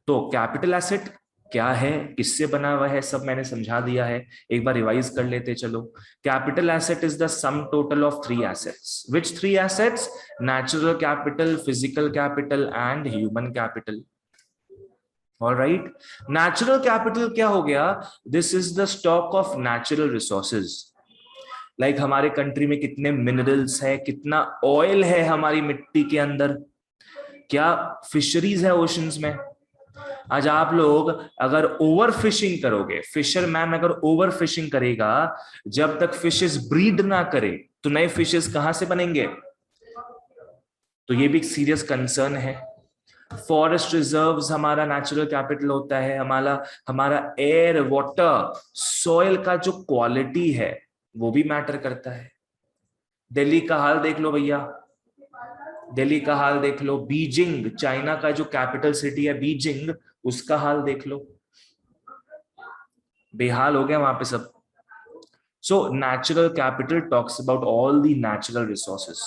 Speaker 1: तो कैपिटल एसेट क्या है, किससे बना हुआ है, सब मैंने समझा दिया है. एक बार रिवाइज कर लेते चलो. Capital asset is the sum total of 3 assets. Which 3 assets? Natural capital, physical capital and human capital. Alright. Natural capital क्या हो गया? This is the stock of natural resources. Like हमारे कंट्री में कितने मिनरल्स है, कितना ऑयल है हमारी मिट्टी के अंदर, क्या फिशरीज है ओशंस में. आज आप लोग अगर ओवर फिशिंग करोगे, फिशरमैन अगर ओवर फिशिंग करेगा, जब तक फिशेस ब्रीड ना करे तो नए फिशेस कहां से बनेंगे? तो ये भी एक सीरियस कंसर्न है. फॉरेस्ट रिजर्व्स हमारा नेचुरल कैपिटल होता है. हमारा एयर, वाटर, सॉइल का जो क्वालिटी है वो भी मैटर करता है. दिल्ली का हाल देख लो भैया, दिल्ली का हाल देख लो. बीजिंग, चाइना का जो कैपिटल सिटी है बीजिंग, उसका हाल देख लो. बेहाल हो गया वहां पे सब. So natural capital talks about all the natural resources.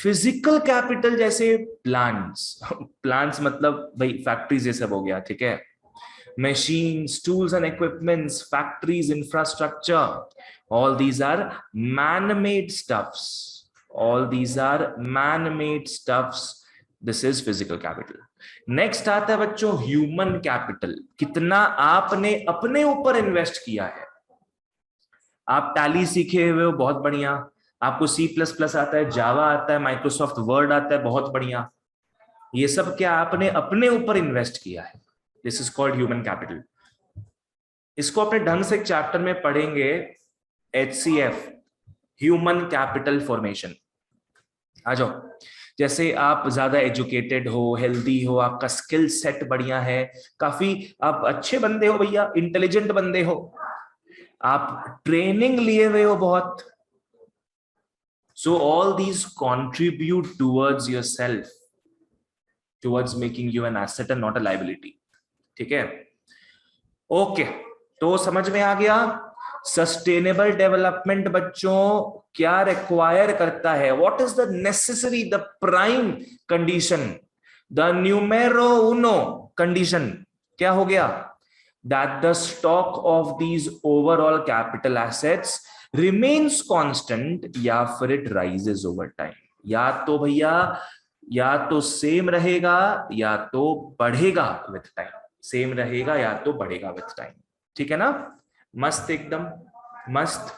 Speaker 1: Physical capital जैसे प्लांट्स मतलब भाई फैक्ट्रीज ये सब हो गया. ठीक है. machines, tools and equipments, factories, infrastructure, all these are man-made stuffs. All these are man-made stuffs. This is physical capital. Next आता है बच्चों human capital. कितना आपने अपने ऊपर इन्वेस्ट किया है. आप टैली सीखे हुए हो, बहुत बढ़िया. आपको C++ आता है, जावा आता है, माइक्रोसॉफ्ट वर्ड आता है, बहुत बढ़िया। ये सब क्या आपने अपने ऊपर इन्वेस्ट किया है। This is called human capital. इसको अपने ढंग से एक चैप्टर में पढ़ेंगे, HCF, ह्यूमन कैपिटल फॉर्मेशन। आ जाओ। जैसे आप ज्यादा एजुकेटेड हो, हेल्दी हो, आपका स्किल सेट बढ़िया है, काफी आप अच्छे बंदे हो भैया, इंटेलिजेंट बंदे हो, आप ट्रेनिंग लिए हुए हो बहुत, so all these contribute towards yourself, towards making you an asset and not a liability। ठीक है, ओके, तो समझ में आ गया। सस्टेनेबल डेवलपमेंट बच्चों क्या रिक्वायर करता है, what is the necessary, the prime condition, the numero Uno condition क्या हो गया, that the stock of these overall capital assets remains constant या फिर इट राइजेस ओवर टाइम। या तो भैया या तो सेम रहेगा या तो बढ़ेगा विथ टाइम, सेम रहेगा या तो बढ़ेगा विथ टाइम। ठीक है ना, मस्त, एकदम मस्त।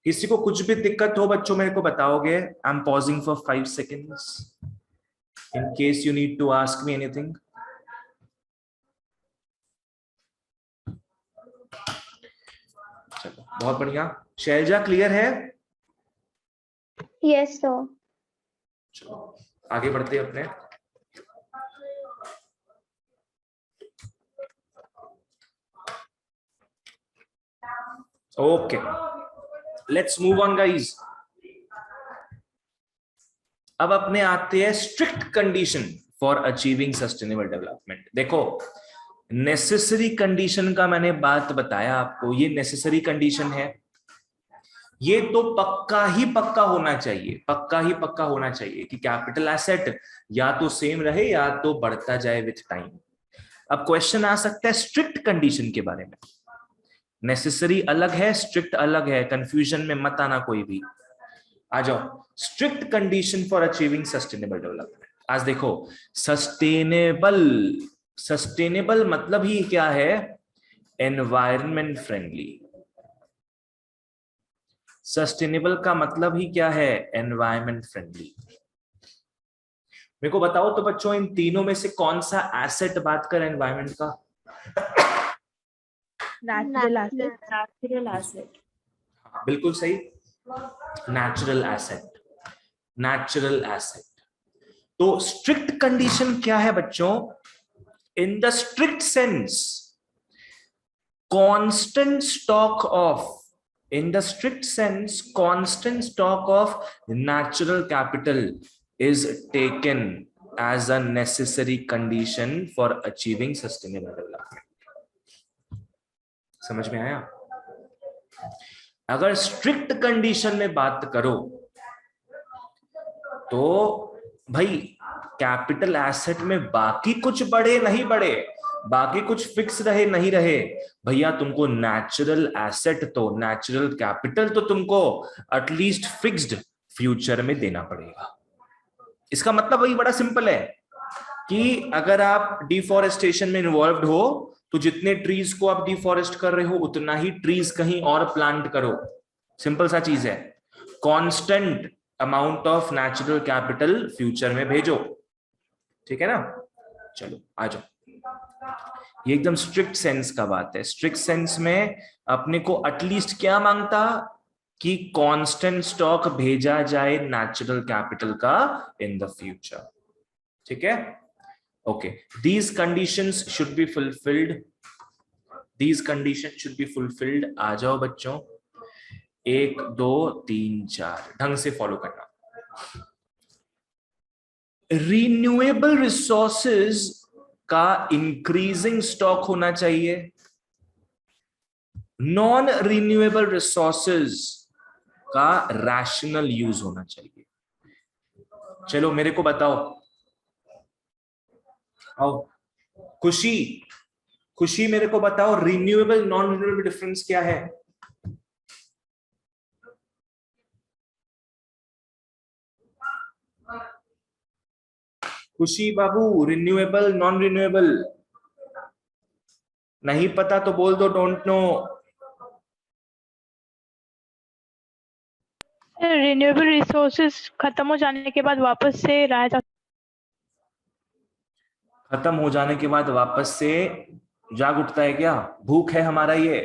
Speaker 1: किसी को कुछ भी दिक्कत हो बच्चों मेरे को बताओगे। I am pausing for 5 seconds in case you need to ask me anything. चलो बहुत बढ़िया। शैलजा क्लियर है?
Speaker 2: Yes, sir.
Speaker 1: चलो आगे बढ़ते हैं अपने। Okay, let's move on guys. अब अपने आते हैं strict condition for achieving sustainable development. देखो, नेसेसरी कंडीशन का मैंने बात बताया आपको, ये नेसेसरी कंडीशन है, ये तो पक्का ही पक्का होना चाहिए, पक्का ही पक्का होना चाहिए कि कैपिटल एसेट या तो सेम रहे या तो बढ़ता जाए विथ टाइम। अब क्वेश्चन आ सकता है स्ट्रिक्ट कंडीशन के बारे में। नेसेसरी अलग है, स्ट्रिक्ट अलग है, कंफ्यूजन में मत आना कोई भी। आ जाओ, strict condition for achieving sustainable development. आज देखो, सस्टेनेबल, सस्टेनेबल मतलब ही क्या है, एनवायरमेंट फ्रेंडली। सस्टेनेबल का मतलब ही क्या है, एनवायरमेंट फ्रेंडली। मेरे को बताओ तो बच्चों, इन तीनों में से कौन सा एसेट बात कर एनवायरमेंट का?
Speaker 3: Natural asset.
Speaker 4: Natural asset.
Speaker 1: बिल्कुल सही, नेचुरल एसेट, नेचुरल एसेट। तो स्ट्रिक्ट कंडीशन क्या है बच्चों? In the strict sense, constant stock of, in the strict sense, constant stock of natural capital is taken as a necessary condition for achieving sustainable development। समझ में आया? अगर स्ट्रिक्ट कंडीशन में बात करो तो भाई कैपिटल एसेट में बाकी कुछ बढ़े नहीं बढ़े, बाकी कुछ फिक्स रहे नहीं रहे, भैया तुमको नेचुरल एसेट तो, नेचुरल कैपिटल तो तुमको एटलीस्ट फिक्स्ड फ्यूचर में देना पड़ेगा। इसका मतलब वही बड़ा सिंपल है कि अगर आप डिफॉरेस्टेशन में इन्वॉल्व्ड हो तो जितने ट्रीज को आप डिफॉरेस्ट कर रहे हो उतना ही ट्रीज कहीं और प्लांट करो। सिंपल सा चीज है, constant amount of natural capital future में भेजो। ठीक है ना, चलो आ जाओ। ये एकदम स्ट्रिक्ट सेंस का बात है। स्ट्रिक्ट सेंस में अपने को एटलीस्ट क्या मांगता कि कांस्टेंट स्टॉक भेजा जाए नेचुरल कैपिटल का इन द फ्यूचर। ठीक है, okay, these conditions should be fulfilled, these condition should be fulfilled. आ जाओ बच्चों, 1 2 3 4 ढंग से फॉलो करना। रिन्यूएबल रिसोर्सेज का इंक्रीजिंग स्टॉक होना चाहिए, नॉन रिन्यूएबल रिसोर्सेज का रैशनल यूज होना चाहिए। चलो मेरे को बताओ, आओ खुशी, खुशी मेरे को बताओ, रिन्यूएबल नॉन रिन्यूएबल डिफरेंस क्या है? खुशी बाबू, रिन्यूएबल नॉन रिन्यूएबल नहीं पता तो बोल दो डोंट नो।
Speaker 3: रिन्यूएबल रिसोर्सेज खत्म हो जाने के बाद वापस से लाया जा
Speaker 1: खत्म हो जाने के बाद वापस से जाग उठता है क्या? भूख है हमारा, ये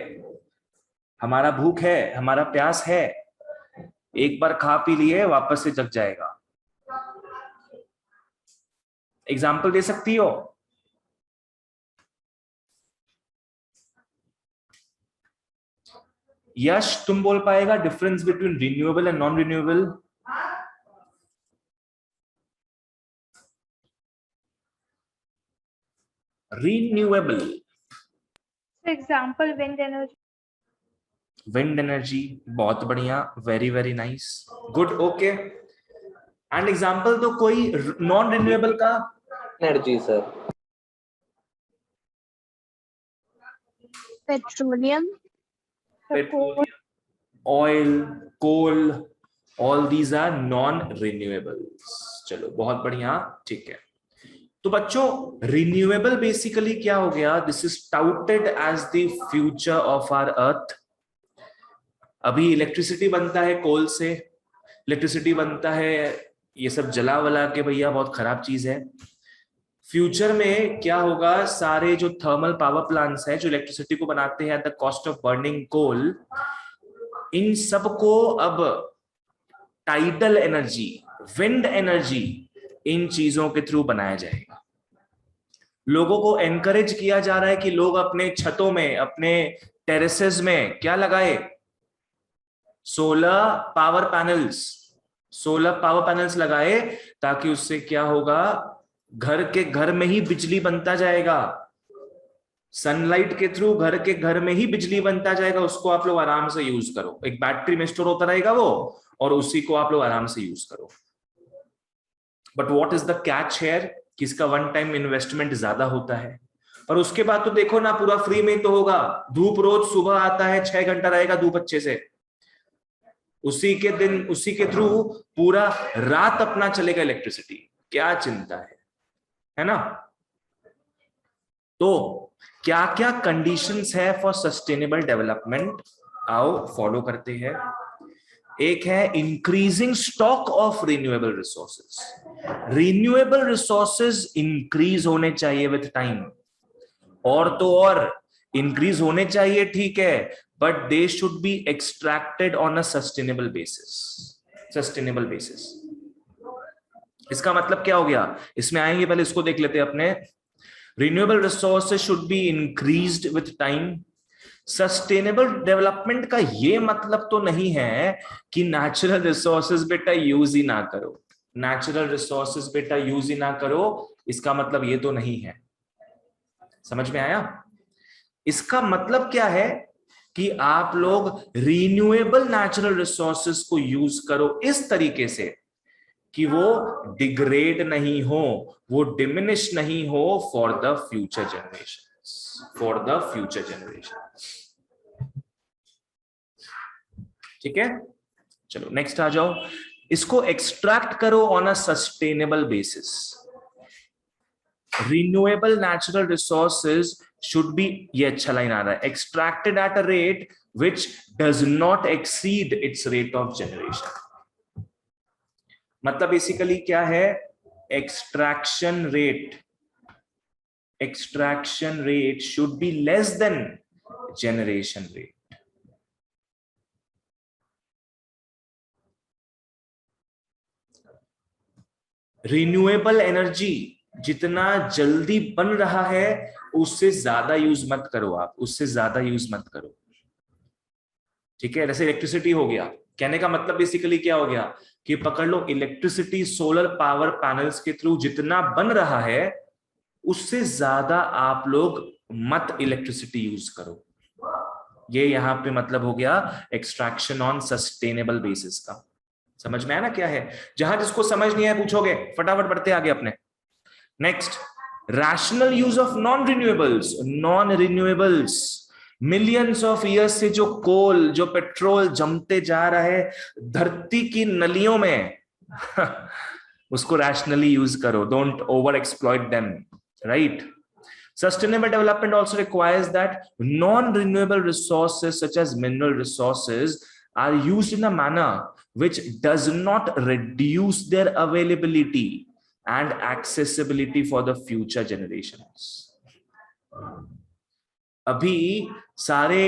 Speaker 1: हमारा भूख है, हमारा प्यास है, एक बार खा पी लिए वापस से जग जाएगा। एग्जाम्पल दे सकती हो? यश तुम बोल पाएगा difference between renewable and non renewable? Renewable
Speaker 3: example wind energy.
Speaker 1: Wind energy, बहुत बढ़िया, very very nice, good, okay. And example तो कोई नॉन रिन्यूएबल का?
Speaker 5: Energy sir.
Speaker 2: Petroleum,
Speaker 1: petroleum, oil, coal, all these are non renewables. चलो बहुत बढ़िया, ठीक है। तो बच्चों रिन्यूएबल बेसिकली क्या हो गया? This is touted as the future of our earth. अभी इलेक्ट्रिसिटी बनता है कोल से, इलेक्ट्रिसिटी बनता है, ये सब जला वला के भैया बहुत खराब चीज है। फ्यूचर में क्या होगा? सारे जो थर्मल पावर प्लांट्स हैं जो इलेक्ट्रिसिटी को बनाते हैं at the cost of burning coal, इन सबको अब टाइडल एनर्जी, विंड एनर्जी, इन चीजों के थ्रू बनाया जाएगा। लोगों को एनकरेज किया जा रहा है कि लोग अपने छतों में, अपने टेरेसेस में क्या लगाए? Solar power panels, solar power panels लगाए, ताकि उससे क्या होगा? घर के घर में ही बिजली बनता जाएगा, सनलाइट के थ्रू घर के घर में ही बिजली बनता जाएगा। उसको आप लोग आराम से यूज करो, एक बैटरी में स्टोर होता रहेगा वो, और उसी को आप लोग आराम से यूज करो। But what is the catch here? कि इसका वन टाइम इन्वेस्टमेंट ज्यादा होता है, और उसके बाद तो देखो ना पूरा फ्री में तो होगा। धूप रोज सुबह आता है, 6 घंटा रहेगा धूप अच्छे से, उसी के दिन उसी के थ्रू पूरा रात अपना चलेगा इलेक्ट्रिसिटी। क्या चिंता है ना? तो क्या क्या कंडीशंस है फॉर सस्टेनेबल डेवलपमेंट, आओ फॉलो करते हैं। एक है increasing stock of renewable resources. Renewable resources increase होने चाहिए विथ टाइम, और तो और इंक्रीज होने चाहिए, ठीक है, but they should be extracted on a sustainable basis. Sustainable basis इसका मतलब क्या हो गया? इसमें आएंगे, पहले इसको देख लेते हैं अपने। Renewable resources should be increased with time. Sustainable development का ये मतलब तो नहीं है कि नेचुरल रिसोर्सेज बेटा यूज ही ना करो, नेचुरल रिसोर्सेज बेटा यूज ही ना करो, इसका मतलब ये तो नहीं है। समझ में आया? इसका मतलब क्या है कि आप लोग रिन्यूएबल नेचुरल रिसोर्सेज को यूज करो इस तरीके से कि वो डिग्रेड नहीं हो, वो डिमिनिश नहीं हो for the future generation, for the future generation. ठीक है, चलो नेक्स्ट आ जाओ। इसको एक्सट्रैक्ट करो on a sustainable basis. Renewable natural resources should be, ये अच्छा लाइन आ रहा है, extracted at a rate which does not exceed it's rate of generation. मतलब बेसिकली क्या है? Extraction rate should be less than generation rate. Renewable energy जितना जल्दी बन रहा है उससे ज्यादा यूज मत करो, आप उससे ज्यादा यूज मत करो। ठीक है, जैसे इलेक्ट्रिसिटी हो गया, कहने का मतलब बेसिकली क्या हो गया कि पकड़ लो, इलेक्ट्रिसिटी सोलर पावर पैनल्स के थ्रू जितना बन रहा है उससे ज्यादा आप लोग मत इलेक्ट्रिसिटी यूज करो। ये यहां पे मतलब हो गया एक्सट्रैक्शन ऑन सस्टेनेबल बेसिस का। समझ में आया ना क्या है? जहां जिसको समझ नहीं आया पूछोगे, फटाफट बढ़ते आगे अपने। Next, rational use of non renewables. Millions of years से जो कोल, जो पेट्रोल जमते जा रहा है धरती की नलियों में उसको रैशनली यूज करो, don't over exploit them, right? Sustainable development also requires that non-renewable resources such as mineral resources are used in a manner which does not reduce their availability and accessibility for the future generations. अभी सारे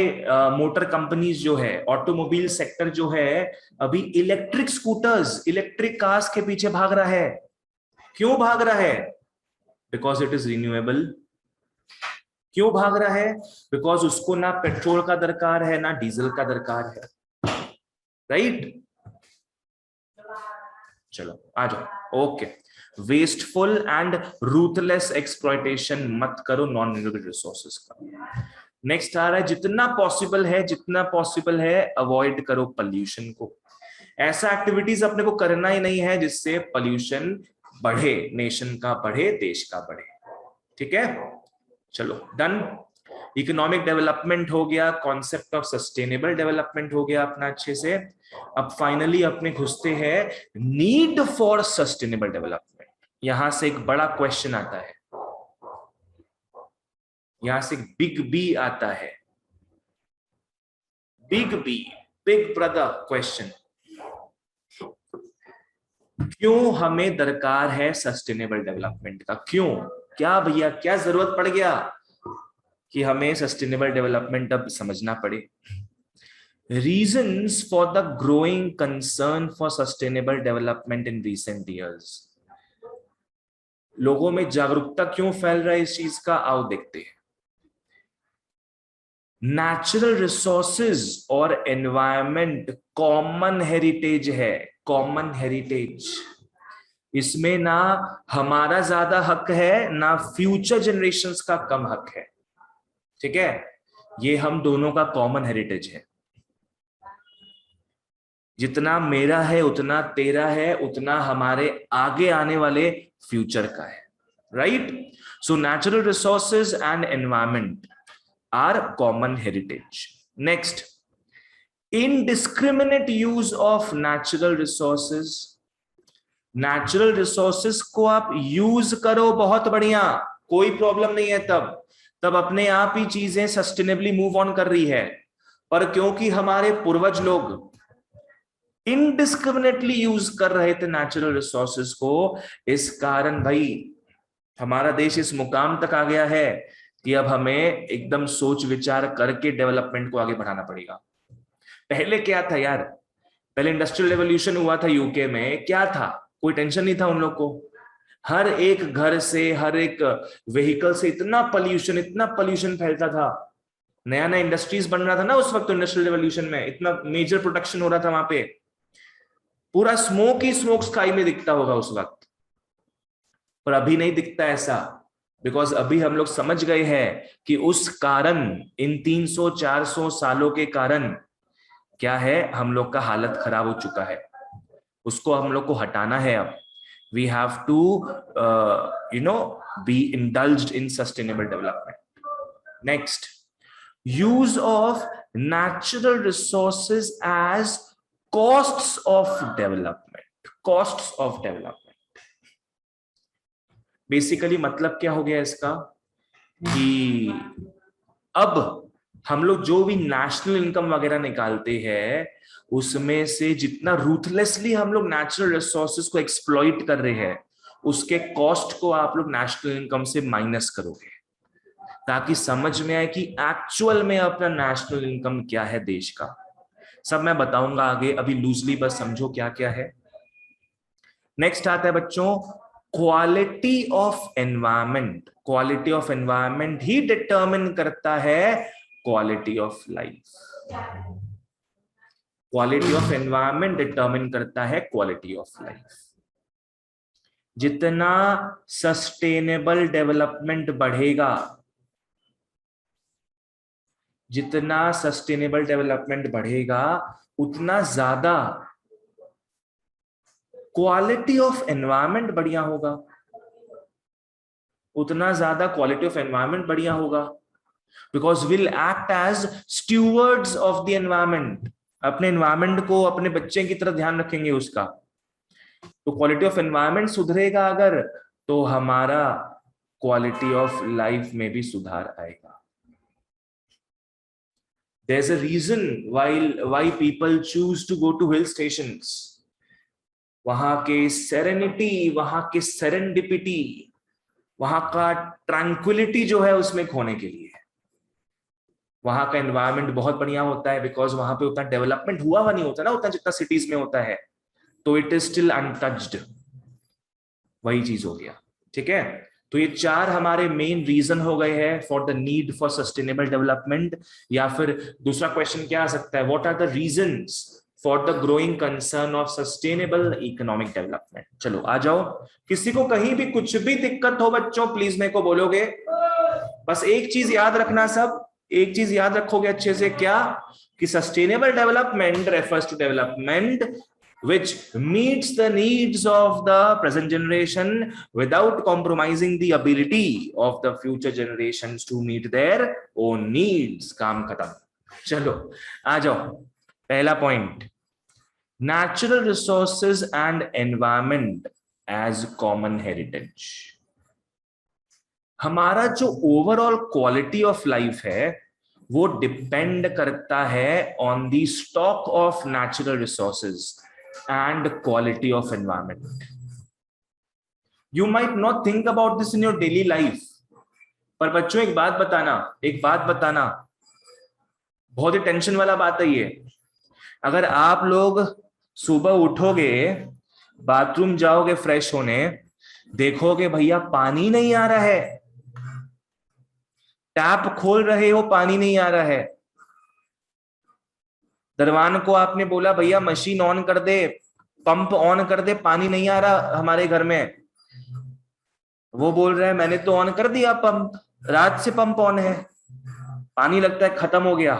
Speaker 1: मोटर कंपनीज जो है, ऑटोमोबाइल सेक्टर जो है, अभी इलेक्ट्रिक स्कूटर्स, इलेक्ट्रिक कार्स के पीछे भाग रहा है. क्यों भाग रहा है? Because it is renewable. क्यों भाग रहा है? बिकॉज उसको ना पेट्रोल का दरकार है ना डीजल का दरकार है. राइट? चलो आ जाओ. Okay. Wasteful and ruthless exploitation मत करो नॉन रिन्यूएबल रिसोर्सेज का. नेक्स्ट आ रहा है, जितना पॉसिबल है अवॉइड करो पॉल्यूशन को. ऐसा एक्टिविटीज अपने को करना ही नहीं है जिससे पॉल्यूशन बढ़े, नेशन का बढ़े, देश का बढ़े. ठीक है, चलो डन. इकोनॉमिक डेवलपमेंट हो गया, कॉन्सेप्ट ऑफ सस्टेनेबल डेवलपमेंट हो गया अपना अच्छे से. अब फाइनली अपने घुसते हैं नीड फॉर सस्टेनेबल डेवलपमेंट. यहां से एक बड़ा क्वेश्चन आता है, यहां से बिग बी आता है. Big B, big brother question. क्यों हमें दरकार है सस्टेनेबल डेवलपमेंट का? क्यों? क्या भैया, क्या जरूरत पड़ गया कि हमें सस्टेनेबल डेवलपमेंट अब समझना पड़े? Reasons for the growing concern for sustainable development in recent years. लोगों में जागरूकता क्यों फैल रहा है इस चीज का? आओ देखते हैं. नेचुरल रिसोर्सेज और एनवायरमेंट कॉमन हेरिटेज है. Common heritage. इसमें ना हमारा ज्यादा हक है ना फ्यूचर जनरेशंस का कम हक है. ठीक है, ये हम दोनों का कॉमन हेरिटेज है. जितना मेरा है उतना तेरा है, उतना हमारे आगे आने वाले फ्यूचर का है. Right? So natural resources and environment are common heritage. Next, indiscriminate use of natural resources. Natural resources को आप यूज करो, बहुत बढ़िया, कोई प्रॉब्लम नहीं है. तब अपने आप ही चीजें सस्टेनेबली मूव ऑन कर रही है. पर क्योंकि हमारे पूर्वज लोग इनडिस्क्रिमिनेटली यूज कर रहे थे नेचुरल रिसोर्सेज को, इस कारण भाई हमारा देश इस मुकाम तक आ गया है कि अब हमें एकदम सोच विचार करके डेवलपमेंट को आगे बढ़ाना पड़ेगा. पहले क्या था यार? पहले इंडस्ट्रियल रेवोल्यूशन हुआ था यूके में, क्या था? कोई टेंशन नहीं था उन लोग को. हर एक घर से, हर एक व्हीकल से इतना पॉल्यूशन फैलता था. नया नया इंडस्ट्रीज बन रहा था ना उस वक्त. इंडस्ट्रियल रेवोल्यूशन में इतना मेजर प्रोडक्शन हो रहा था वहां पे. पूरा स्मोक ही स्मोक स्काई में दिखता होगा उस वक्त, पर अभी नहीं दिखता ऐसा. बिकॉज अभी हम लोग समझ गए हैं कि उस कारण, इन 300-400 सालों के कारण क्या है, हम लोग का हालत खराब हो चुका है. उसको हम लोग को हटाना है. अब we have to be indulged in sustainable development. Next, use of natural resources as costs of development. Costs of development. Basically मतलब क्या हो गया इसका कि अब हम लोग जो भी नेशनल इनकम वगैरह निकालते हैं, उसमें से जितना रूथलेसली हम लोग नेचुरल रिसोर्सेज को एक्सप्लॉइट कर रहे हैं, उसके कॉस्ट को आप लोग नेशनल इनकम से माइनस करोगे, ताकि समझ में आए कि एक्चुअल में अपना नेशनल इनकम क्या है देश का. सब मैं बताऊंगा आगे, अभी लूजली बस समझो क्या क्या है. नेक्स्ट आता है बच्चों quality of environment. Quality of environment he determine करता है quality of life. Quality of environment determine करता है क्वालिटी ऑफ लाइफ. जितना सस्टेनेबल डेवलपमेंट बढ़ेगा, जितना सस्टेनेबल डेवलपमेंट बढ़ेगा, उतना ज्यादा क्वालिटी ऑफ एनवायरमेंट बढ़िया होगा. उतना ज्यादा क्वालिटी ऑफ एनवायरमेंट बढ़िया होगा. Because will act as stewards of the environment. अपने एनवायरमेंट को अपने बच्चे की तरह ध्यान रखेंगे उसका. तो क्वालिटी ऑफ एनवायरमेंट सुधरेगा अगर, तो हमारा क्वालिटी ऑफ लाइफ में भी सुधार आएगा. there's a reason why people choose to go to hill stations. वहां के सेरेनिटी, वहां के सेरेंडिपिटी, वहां का ट्रैंक्विलिटी जो है उसमें खोने के लिए। वहां का एनवायरनमेंट बहुत बढ़िया होता है बिकॉज वहां पे उतना डेवलपमेंट हुआ नहीं होता ना उतना जितना सिटीज में होता है, तो इट इज स्टिल अनटच्ड। वही चीज हो गया, ठीक है। तो ये 4 हमारे मेन रीजन हो गए हैं for the need for sustainable development. या फिर दूसरा क्वेश्चन क्या आ सकता है, what are the reasons for the growing concern of sustainable economic development. चलो आ जाओ, किसी को कहीं भी कुछ भी दिक्कत हो बच्चों प्लीज मेरे को बोलोगे। बस एक चीज याद रखना, सब एक चीज याद रखोगे अच्छे से, क्या कि sustainable development refers to development which meets the needs of the present generation without compromising the ability of the future generations to meet their own needs। काम खत्म। चलो आ जाओ, पहला point, natural resources and environment as common heritage। हमारा जो ओवरऑल क्वालिटी ऑफ लाइफ है वो डिपेंड करता है on the stock of natural resources and quality of environment। You might not think about this in your daily life, पर बच्चों एक बात बताना, बहुत ही टेंशन वाला बात है ये। अगर आप लोग सुबह उठोगे, बाथरूम जाओगे फ्रेश होने, देखोगे भैया पानी नहीं आ रहा है, टैप खोल रहे हो पानी नहीं आ रहा है, दरवान को आपने बोला भैया मशीन ऑन कर दे, पंप ऑन कर दे, पानी नहीं आ रहा हमारे घर में, वो बोल रहा है मैंने तो ऑन कर दिया पंप, रात से पंप ऑन है, पानी लगता है खत्म हो गया।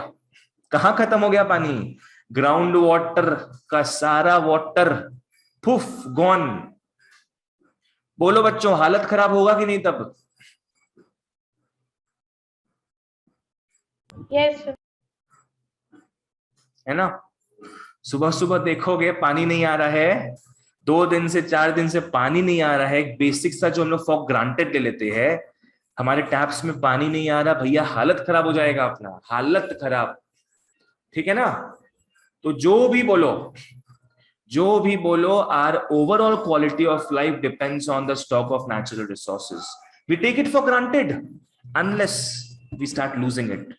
Speaker 1: कहाँ खत्म हो गया पानी? ग्राउंड वाटर का सारा वाटर पुफ गॉन। बोलो बच्चों हालत खराब होगा कि नहीं तब?
Speaker 2: Yes, sir.
Speaker 1: है ना? सुबह सुबह देखोगे पानी नहीं आ रहा है, 2 दिन से 4 दिन से पानी नहीं आ रहा है, एक बेसिक सा जो हम लोग फॉर ग्रांटेड ले लेते हैं, हमारे टैप्स में पानी नहीं आ रहा, भैया हालत खराब हो जाएगा अपना, हालत खराब, ठीक है ना? तो जो भी बोलो our overall quality of life depends on the stock of natural resources. We take it for granted unless we start losing it.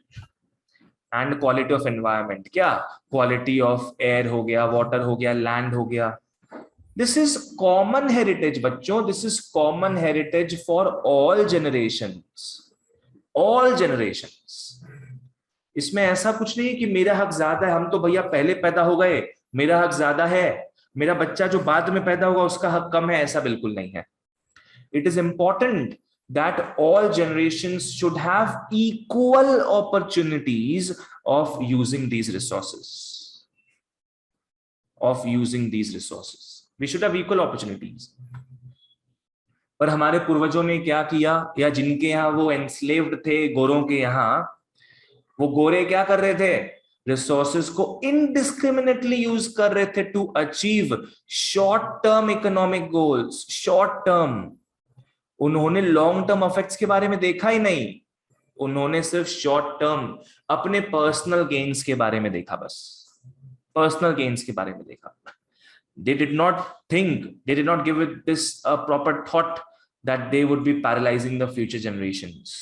Speaker 1: And quality of environment, क्या क्वालिटी ऑफ एयर हो गया, वाटर हो गया, लैंड हो गया, दिस इज कॉमन हेरिटेज बच्चों, this is common heritage for all generations, all generations. इसमें ऐसा कुछ नहीं कि मेरा हक ज्यादा है, हम तो भैया पहले पैदा हो गए, मेरा हक ज्यादा है, मेरा बच्चा जो बाद में पैदा होगा उसका हक कम है, ऐसा बिल्कुल नहीं है। It is important that all generations should have equal opportunities of using these resources, we should have equal opportunities। पर हमारे पूर्वजों ने क्या किया, या जिनके यहाँ वो एनस्लेव्ड थे गोरों के यहाँ, वो गोरे क्या कर रहे थे, रिसोर्सेज को इनडिस्क्रिमिनेटली यूज कर रहे थे to achieve short term economic goals, short term. उन्होंने लॉन्ग टर्म इफेक्ट्स के बारे में देखा ही नहीं, उन्होंने सिर्फ शॉर्ट टर्म अपने पर्सनल गेन्स के बारे में देखा, बस पर्सनल गेन्स के बारे में देखा। They did not think, they did not give it this a proper thought that they would be paralyzing the future generations।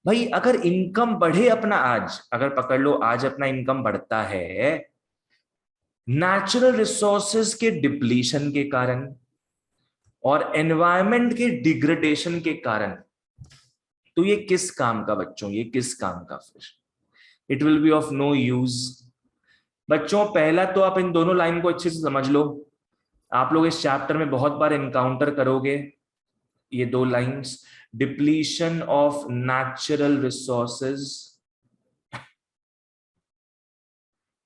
Speaker 1: भाई अगर इनकम बढ़े अपना, आज अगर पकड़ लो आज अपना इनकम बढ़ता है नेचुरल रिसोर्सेज के डिप्लीशन के कारण और एनवायरनमेंट के डिग्रेडेशन के कारण, तो ये किस काम का बच्चों, ये किस काम का? फिर it will be of no use. बच्चों पहला तो आप इन दोनों लाइन को अच्छे से समझ लो, आप लोग इस चैप्टर में बहुत बार एनकाउंटर करोगे ये 2 lines, depletion of natural resources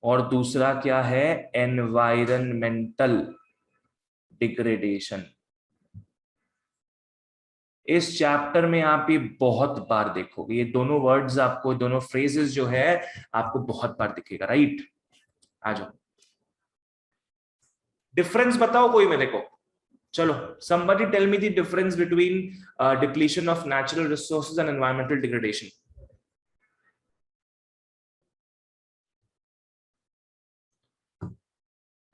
Speaker 1: और दूसरा क्या है, एनवायरमेंटल डिग्रेडेशन। इस चैप्टर में आप ये बहुत बार देखोगे, ये दोनों वर्ड्स आपको, दोनों फ्रेजेस जो है आपको बहुत बार दिखेगा, राइट? आ जाओ, डिफरेंस बताओ कोई मेरे को, चलो somebody tell me the difference between depletion of natural resources and environmental degradation।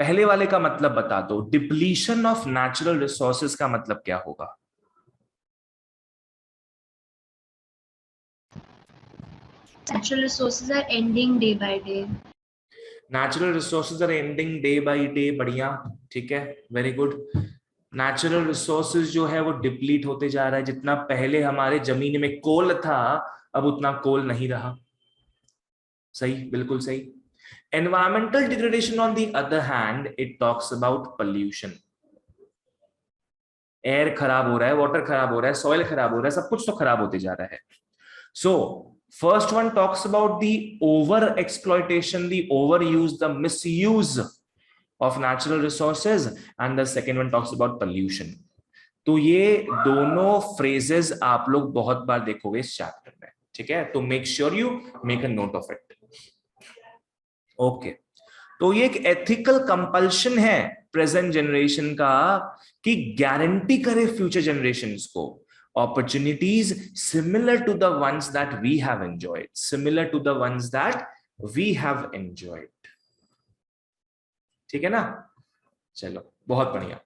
Speaker 1: पहले वाले का मतलब बता दो, डिप्लीशन ऑफ नेचुरल रिसोर्सेज का मतलब क्या होगा?
Speaker 5: Natural resources are ending day by day.
Speaker 1: Natural resources are ending day by day, बढ़िया, ठीक है, वेरी गुड। नेचुरल रिसोर्सेज जो है वो डिप्लीट होते जा रहा है, जितना पहले हमारे जमीन में कोल था अब उतना कोल नहीं रहा। सही, बिल्कुल सही। Environmental degradation on the other hand, it talks about pollution. Air खराब हो रहा है, वाटर खराब हो रहा है, सॉइल खराब हो रहा है, सब कुछ तो खराब होते जा रहा है। सो first one talks about the over exploitation, the overuse, the misuse of natural resources, and the second one talks about pollution. तो ये दोनों phrases आप लोग बहुत बार देखोगे इस चैप्टर में, ठीक है? तो make sure you make a note of it. Okay. तो ये एक ethical compulsion है present generation का कि guarantee करे future generations को opportunities similar to the ones that we have enjoyed, similar to the ones that we have enjoyed. ठीक है ना? चलो, बहुत बढ़िया।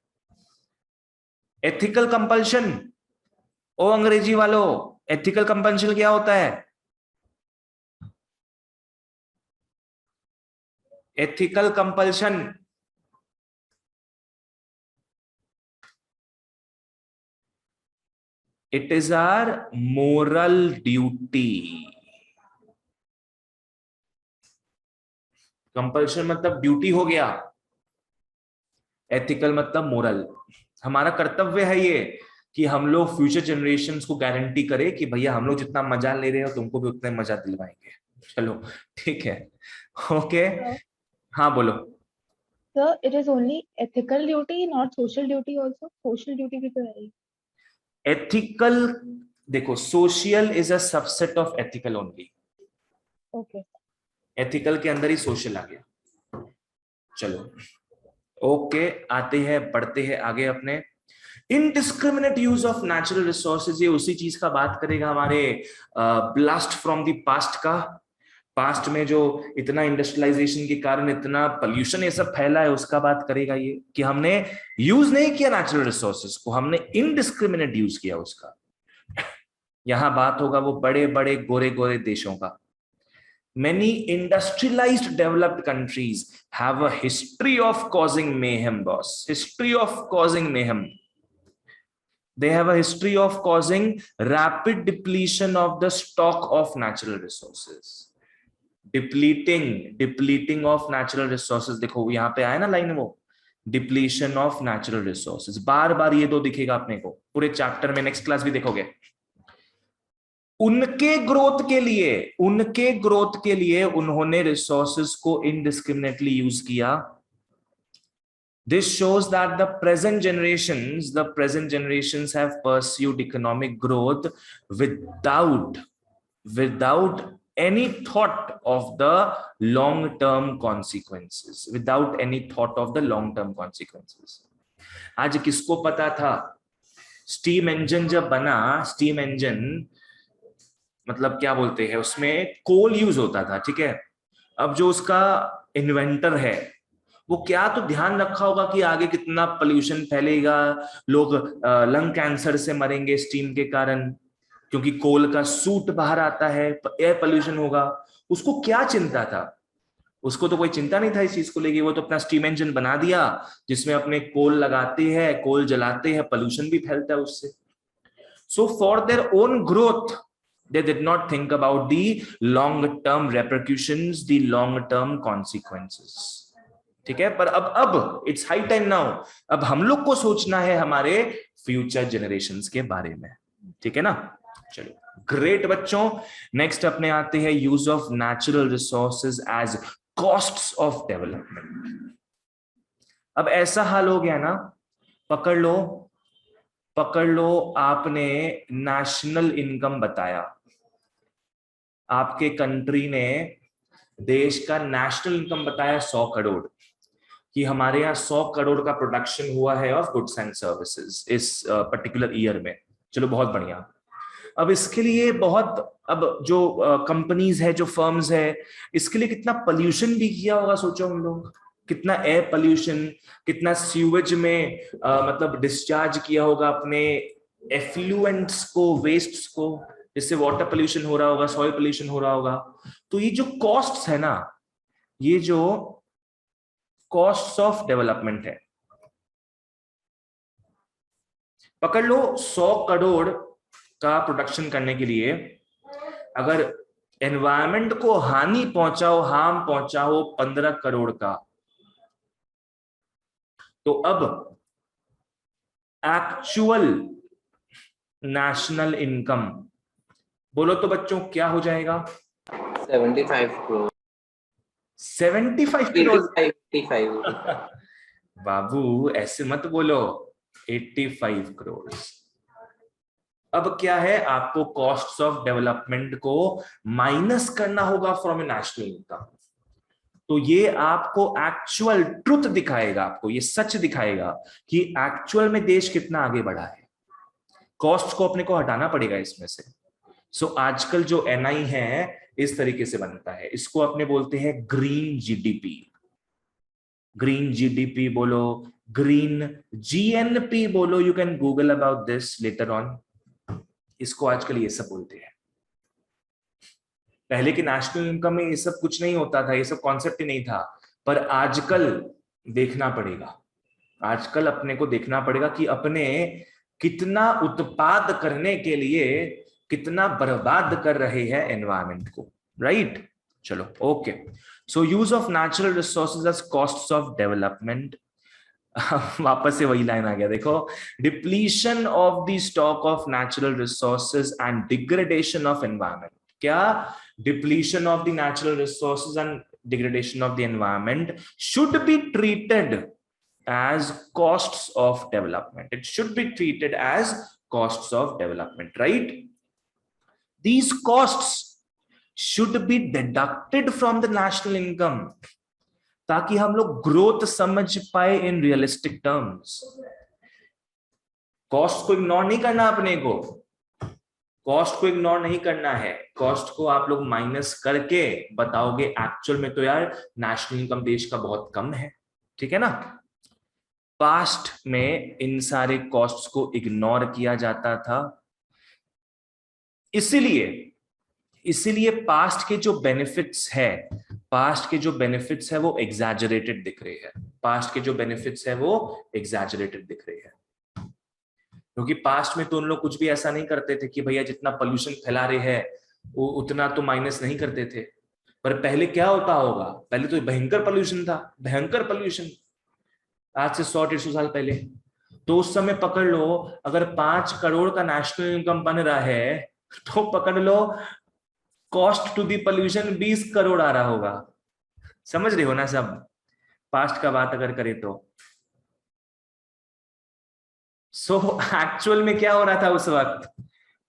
Speaker 1: एथिकल कंपल्शन, ओ अंग्रेजी वालों, एथिकल कंपल्शन क्या होता है? Ethical compulsion it is our moral duty. Compulsion मतलब ड्यूटी हो गया, एथिकल मतलब मोरल। हमारा कर्तव्य है ये कि हम लोग फ्यूचर जनरेशंस को गारंटी करें कि भैया हम लोग जितना मजा ले रहे हो तुमको भी उतना मजा दिलवाएंगे। चलो ठीक है, ओके। हाँ बोलो।
Speaker 3: Sir, it is only ethical duty, not social duty also. Social duty भी तो है।
Speaker 1: एथिकल, देखो, social is a subset of ethical only.
Speaker 3: Okay.
Speaker 1: Ethical के अंदर ही सोशल आ गया। चलो ओके, आते हैं, बढ़ते हैं आगे अपने। Indiscriminate use of natural resources, ये उसी चीज का बात करेगा हमारे ब्लास्ट फ्रॉम द पास्ट का। पास्ट में जो इतना इंडस्ट्रियलाइजेशन के कारण इतना पोल्यूशन ये सब फैला है, उसका बात करेगा ये कि हमने यूज नहीं किया नेचुरल रिसोर्सेज को, हमने इनडिस्क्रिमिनेट यूज किया उसका। यहां बात होगा वो बड़े बड़े गोरे गोरे देशों का। Many industrialized developed countries have a history of causing mayhem, boss. History of causing mayhem. They have a history of causing rapid depletion of the stock of natural resources. Depleting of natural resources. देखो यहाँ पे आया ना लाइन, वो depletion of natural resources. बार बार ये दो दिखेगा अपने को पूरे चैप्टर में, नेक्स्ट क्लास भी देखोगे। उनके ग्रोथ के लिए उन्होंने रिसोर्सेज को इनडिस्क्रिमिनेटली यूज किया। This shows that the present generations have pursued economic growth without any thought of the long term consequences, आज किसको पता था स्टीम इंजन जब बना, स्टीम इंजन मतलब क्या बोलते हैं, उसमें कोल यूज होता था, ठीक है। अब जो उसका इन्वेंटर है वो क्या तो ध्यान रखा होगा कि आगे कितना पोल्यूशन फैलेगा, लोग लंग कैंसर से मरेंगे स्टीम के कारण, क्योंकि कोल का सूट बाहर आता है, एयर पोल्यूशन होगा। उसको क्या चिंता था? उसको तो कोई चिंता नहीं था इस चीज को लेके। वो तो अपना स्टीम इंजन बना दिया जिसमें अपने कोल लगाते हैं, कोल जलाते हैं, पोल्यूशन भी फैलता है उससे। So for their own growth they did not think about the long term repercussions, the long term consequences, ठीक है। पर अब it's high time now, अब हम लोग को सोचना है हमारे फ्यूचर जनरेशंस के बारे में, ठीक है ना। चलो ग्रेट बच्चों, नेक्स्ट अपने आते हैं use of natural resources as costs of development. अब ऐसा हाल हो गया ना, पकड़ लो, आपने नेशनल इनकम बताया, आपके कंट्री ने देश का नेशनल इनकम बताया 100 करोड़, कि हमारे यहाँ 100 करोड़ का प्रोडक्शन हुआ है ऑफ गुड्स एंड सर्विसेज इस पर्टिकुलर ईयर में। चलो बहुत बढ़िया। अब इसके लिए अब जो कंपनीज है, जो फर्म्स है, इसके लिए कितना पोल्यूशन भी किया होगा, सोचो हम लोग। कितना एयर पोल्यूशन, कितना सीवेज में मतलब डिस्चार्ज किया होगा अपने एफ्लुएंट्स को, वेस्ट्स को, जिससे वाटर पोल्यूशन हो रहा होगा, सॉइल पोल्यूशन हो रहा होगा। तो ये जो कॉस्ट्स है ना, ये जो कॉस्ट्स ऑफ डेवलपमेंट है, पकड़ लो 100 करोड़ का प्रोडक्शन करने के लिए अगर एनवायरमेंट को हानि पहुंचाओ, हार्म पहुंचाओ 15 करोड़ का, तो अब एक्चुअल नेशनल इनकम बोलो तो बच्चों क्या हो जाएगा?
Speaker 6: 75 करोड़।
Speaker 1: 75 करोड़?
Speaker 6: 85।
Speaker 1: बाबू ऐसे मत बोलो, 85 करोड़। अब क्या है, आपको कॉस्ट्स ऑफ डेवलपमेंट को माइनस करना होगा फ्रॉम ए नेशनल इनकम। तो ये आपको एक्चुअल ट्रुथ दिखाएगा, आपको ये सच दिखाएगा कि एक्चुअल में देश कितना आगे बढ़ा है। कॉस्ट को अपने को हटाना पड़ेगा इसमें से। सो आजकल जो एनआई है इस तरीके से बनता है, इसको अपने बोलते हैं ग्रीन जीडीपी। ग्रीन जीडीपी बोलो, ग्रीन जीएनपी बोलो, you can Google about this later on. इसको आजकल ये सब बोलते हैं। पहले के नेशनल इनकम में ये सब कुछ नहीं होता था, ये सब कॉन्सेप्ट ही नहीं था, पर आजकल देखना पड़ेगा, आजकल अपने को देखना पड़ेगा कि अपने कितना उत्पाद करने के लिए कितना बर्बाद कर रहे हैं एनवायरनमेंट को, राइट? चलो okay. So use of natural resources as costs of development. वापस से वही लाइन आ गया, देखो, depletion of the stock of natural resources and degradation of environment. क्या? Depletion of the natural resources and degradation of the environment should be treated as costs of development. It should be treated as costs of development, right? These costs should be deducted from the national income ताकि हम लोग ग्रोथ समझ पाए इन रियलिस्टिक टर्म्स। कॉस्ट को इग्नोर नहीं करना, अपने को कॉस्ट को इग्नोर नहीं करना है। कॉस्ट को आप लोग माइनस करके बताओगे एक्चुअल में तो यार नेशनल इनकम देश का बहुत कम है, ठीक है ना? पास्ट में इन सारे कॉस्ट्स को इग्नोर किया जाता था, इसीलिए पास्ट के जो बेनिफिट्स है, पास्ट के जो बेनिफिट्स है वो एग्जैजरेटेड दिख रहे हैं। पास्ट के जो बेनिफिट्स है वो एग्जैजरेटेड दिख रहे हैं, क्योंकि पास्ट में तो उन लोग कुछ भी ऐसा नहीं करते थे कि भैया जितना पोल्यूशन फैला रहे हैं वो उतना तो माइनस नहीं करते थे। पर पहले क्या होता होगा? पहले तो भयंकर पोल्यूशन था, भयंकर पोल्यूशन, आज से 100-150 साल पहले। तो उस समय पकड़ लो, अगर 5 करोड़ का नेशनल इनकम बन रहा है तो पकड़ लो cost to the pollution 20 crore आ रहा होगा। समझ रहे हो ना सब? पास्ट का बात अगर करें तो सो एक्चुअल में क्या हो रहा था उस वक्त?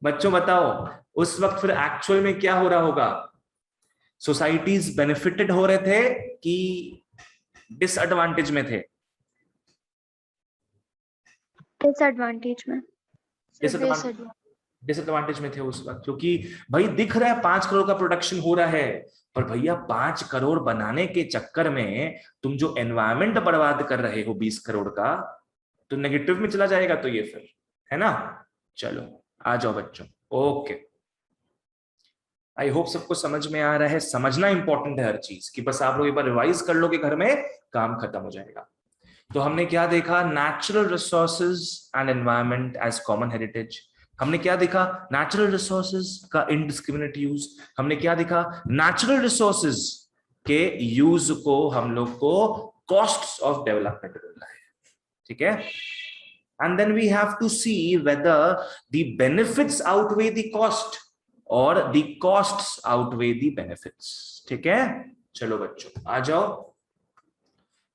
Speaker 1: बच्चों बताओ, उस वक्त फिर एक्चुअल में क्या हो रहा होगा? सोसाइटीज बेनिफिटेड हो रहे थे कि डिसएडवांटेज में थे?
Speaker 2: डिसएडवांटेज में।
Speaker 1: डिसएडवांटेज में थे उस वक्त, क्योंकि भाई दिख रहा है 5 करोड़ का प्रोडक्शन हो रहा है, पर भैया 5 करोड़ बनाने के चक्कर में तुम जो एनवायरनमेंट बर्बाद कर रहे हो 20 करोड़ का, तो नेगेटिव में चला जाएगा। तो ये फिर है ना। चलो आ जाओ बच्चों, ओके। आई होप सबको समझ में आ रहा है। समझना इंपॉर्टेंट है हर चीज, कि बस आप लोग एक बार रिवाइज कर लो कि घर में काम खत्म हो जाएगा। तो हमने क्या देखा? Natural resources and environment as common heritage. हमने क्या देखा? नेचुरल रिसोर्सेज का इनडिस्क्रिमिनेट यूज। हमने क्या देखा? नेचुरल रिसोर्सेज के यूज को हम लोग को कॉस्ट्स ऑफ डेवलपमेंट बोलना है, ठीक है? And then we have to see whether the benefits outweigh the cost और the costs outweigh the benefits, ठीक है? चलो बच्चों आ जाओ।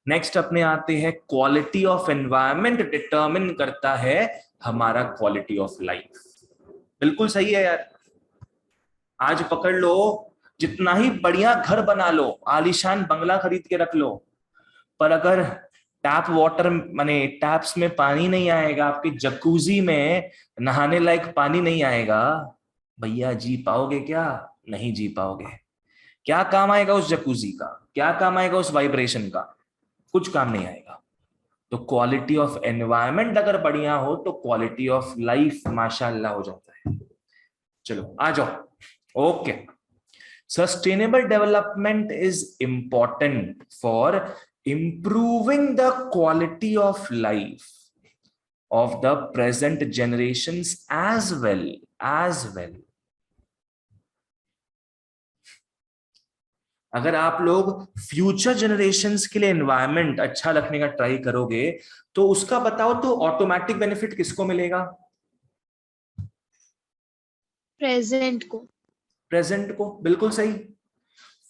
Speaker 1: नेक्स्ट अपने आते हैं क्वालिटी ऑफ एनवायरनमेंट डिटरमिन करता है हमारा क्वालिटी ऑफ लाइफ। बिल्कुल सही है यार। आज पकड़ लो, जितना ही बढ़िया घर बना लो, आलीशान बंगला खरीद के रख लो, पर अगर टैप वाटर माने टैप्स में पानी नहीं आएगा, आपकी जकूजी में नहाने लायक पानी नहीं आएगा, भैया जी पाओगे क्या? नहीं जी पाओगे। क्या काम आएगा उस जकूजी का? क्या काम आएगा उस वाइब्रेशन का? कुछ काम नहीं आएगा। तो क्वालिटी ऑफ एनवायरनमेंट अगर बढ़िया हो तो क्वालिटी ऑफ लाइफ माशाअल्लाह हो जाता है। चलो आ जाओ। Okay, sustainable development is important for improving the quality of life of the present generations as well. अगर आप लोग फ्यूचर जनरेशंस के लिए एनवायरनमेंट अच्छा रखने का ट्राई करोगे तो उसका बताओ तो ऑटोमेटिक बेनिफिट किसको मिलेगा?
Speaker 2: प्रेजेंट को।
Speaker 1: प्रेजेंट को, बिल्कुल सही।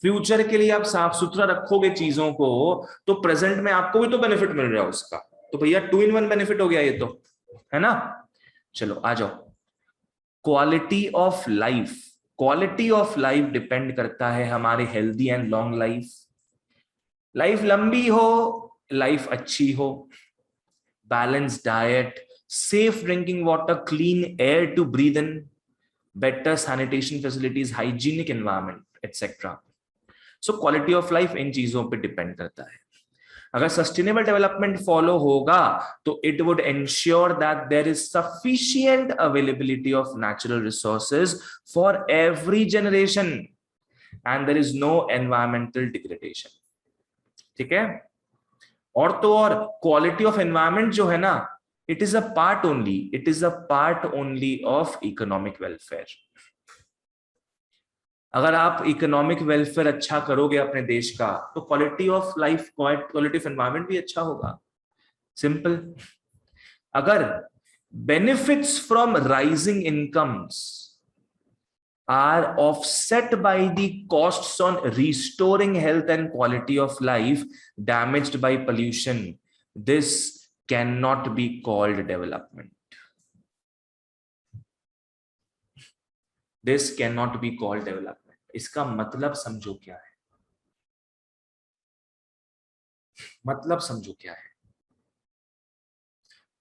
Speaker 1: फ्यूचर के लिए आप साफ सुथरा रखोगे चीजों को तो प्रेजेंट में आपको भी तो बेनिफिट मिल रहा है उसका। तो भैया 2 in 1 बेनिफिट हो गया ये तो, है ना। चलो आ जाओ। Quality of life, quality of life depend करता है हमारे healthy and long life. Life लंबी हो, लाइफ अच्छी हो, balance diet, safe drinking water, clean air to breathe in, better sanitation facilities, hygienic environment etcetera. So quality of life इन चीजों पे डिपेंड करता है। अगर सस्टेनेबल डेवलपमेंट फॉलो होगा तो it would ensure that there is sufficient availability of natural resources for every generation and there is no environmental degradation. ठीक है। और तो और क्वालिटी ऑफ एनवायरमेंट जो है ना, it is a part only of economic welfare. अगर आप इकोनॉमिक वेलफेयर अच्छा करोगे अपने देश का तो quality of life, quality of environment भी अच्छा होगा। सिंपल। अगर benefits from rising incomes are offset by the costs on restoring health and quality of life damaged by pollution, this can not be called development. This cannot be called development. इसका मतलब समझो क्या है, मतलब समझो क्या है।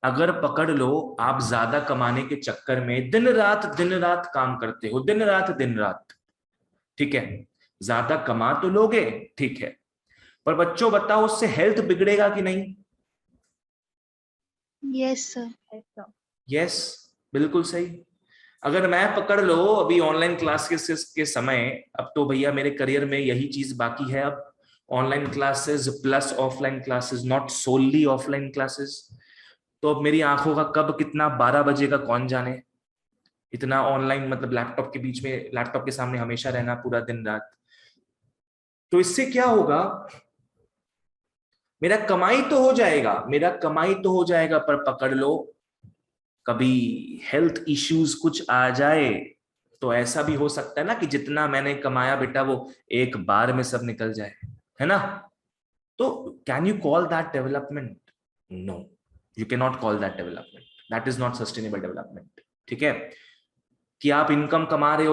Speaker 1: अगर पकड़ लो आप ज्यादा कमाने के चक्कर में दिन रात काम करते हो, दिन रात, ठीक है, ज्यादा कमा तो लोगे, ठीक है, पर बच्चों बताओ उससे हेल्थ बिगड़ेगा कि नहीं?
Speaker 2: Yes sir.
Speaker 1: यस, बिल्कुल सही। अगर मैं पकड़ लो अभी ऑनलाइन क्लासेस के समय, अब तो भैया मेरे करियर में यही चीज बाकी है, अब online classes plus offline classes, not only offline classes. तो अब मेरी आंखों का कब कितना 12 बजे का कौन जाने, इतना ऑनलाइन मतलब लैपटॉप के बीच में, लैपटॉप के सामने हमेशा रहना पूरा दिन रात। तो इससे क्या होगा, मेरा कमाई तो हो जाएगा, पर पकड़ लो कभी हेल्थ इश्यूज कुछ आ जाए तो ऐसा भी हो सकता है ना कि जितना मैंने कमाया बेटा वो एक बार में सब निकल जाए, है ना। तो can you call that development? No, you can not call that development, that is not sustainable development. ठीक है, कि आप इनकम कमा रहे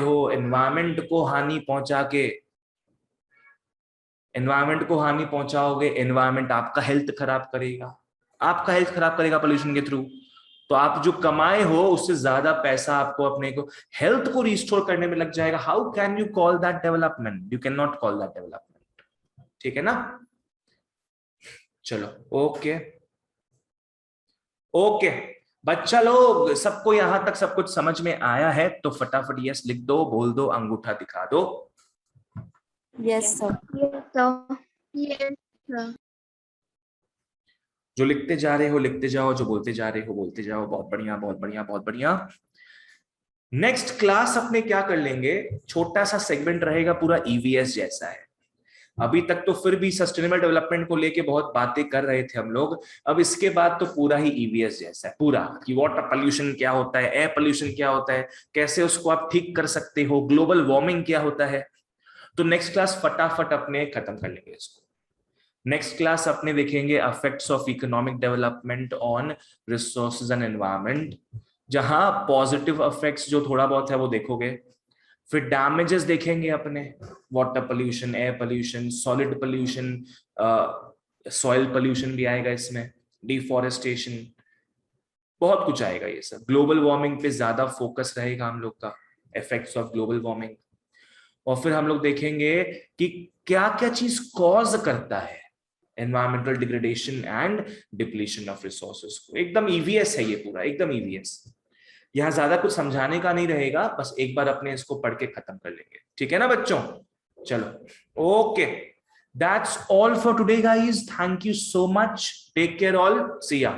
Speaker 1: हो एनवायरमेंट को हानि पहुंचाओगे, एनवायरमेंट आपका हेल्थ खराब करेगा पोल्यूशन के थ्रू। तो आप जो कमाए हो उससे ज्यादा पैसा आपको अपने को हेल्थ को रिस्टोर करने में लग जाएगा। How can you call that development? You can not call that development. ठीक है ना। चलो ओके बच्चा लोग, सबको यहां तक सब कुछ समझ में आया है तो फटाफट यस लिख दो, बोल दो, अंगूठा दिखा दो।
Speaker 4: Yes sir.
Speaker 2: Yes sir.
Speaker 1: जो लिखते जा रहे हो लिखते जाओ, जो बोलते जा रहे हो बोलते जाओ। बहुत बढ़िया। नेक्स्ट क्लास अपने क्या कर लेंगे, छोटा सा सेगमेंट रहेगा, पूरा ईवीएस जैसा है। अभी तक तो फिर भी सस्टेनेबल डेवलपमेंट को लेके बहुत बातें कर रहे थे हम लोग, अब इसके बाद तो पूरा ही ईवीएस जैसा है पूरा, कि वाटर पोल्यूशन क्या होता है, एयर पोल्यूशन क्या होता है, कैसे उसको आप ठीक कर सकते हो, ग्लोबल वार्मिंग क्या होता है। तो नेक्स्ट क्लास फटाफट अपने खत्म कर लेंगे इसको। नेक्स्ट क्लास अपने देखेंगे effects of economic development on resources and environment, जहां पॉजिटिव इफेक्ट्स जो थोड़ा बहुत है वो देखोगे। फिर डैमेजेस देखेंगे अपने, water pollution, air pollution, solid pollution, soil pollution भी आएगा इसमें, डिफॉरेस्टेशन, बहुत कुछ आएगा ये सब। ग्लोबल वार्मिंग पे ज्यादा फोकस रहेगा हम लोग का, इफेक्ट्स ऑफ ग्लोबल वार्मिंग। और फिर हम लोग देखेंगे कि क्या क्या चीज कॉज करता है, environmental degradation and depletion of resources को। एकदम ईवीएस है ये पूरा, एकदम ईवीएस। यहाँ ज्यादा कुछ समझाने का नहीं रहेगा, बस एक बार अपने इसको पढ़ के खत्म कर लेंगे, ठीक है ना बच्चों? चलो okay, that's all for today guys, thank you so much, take care all, see या।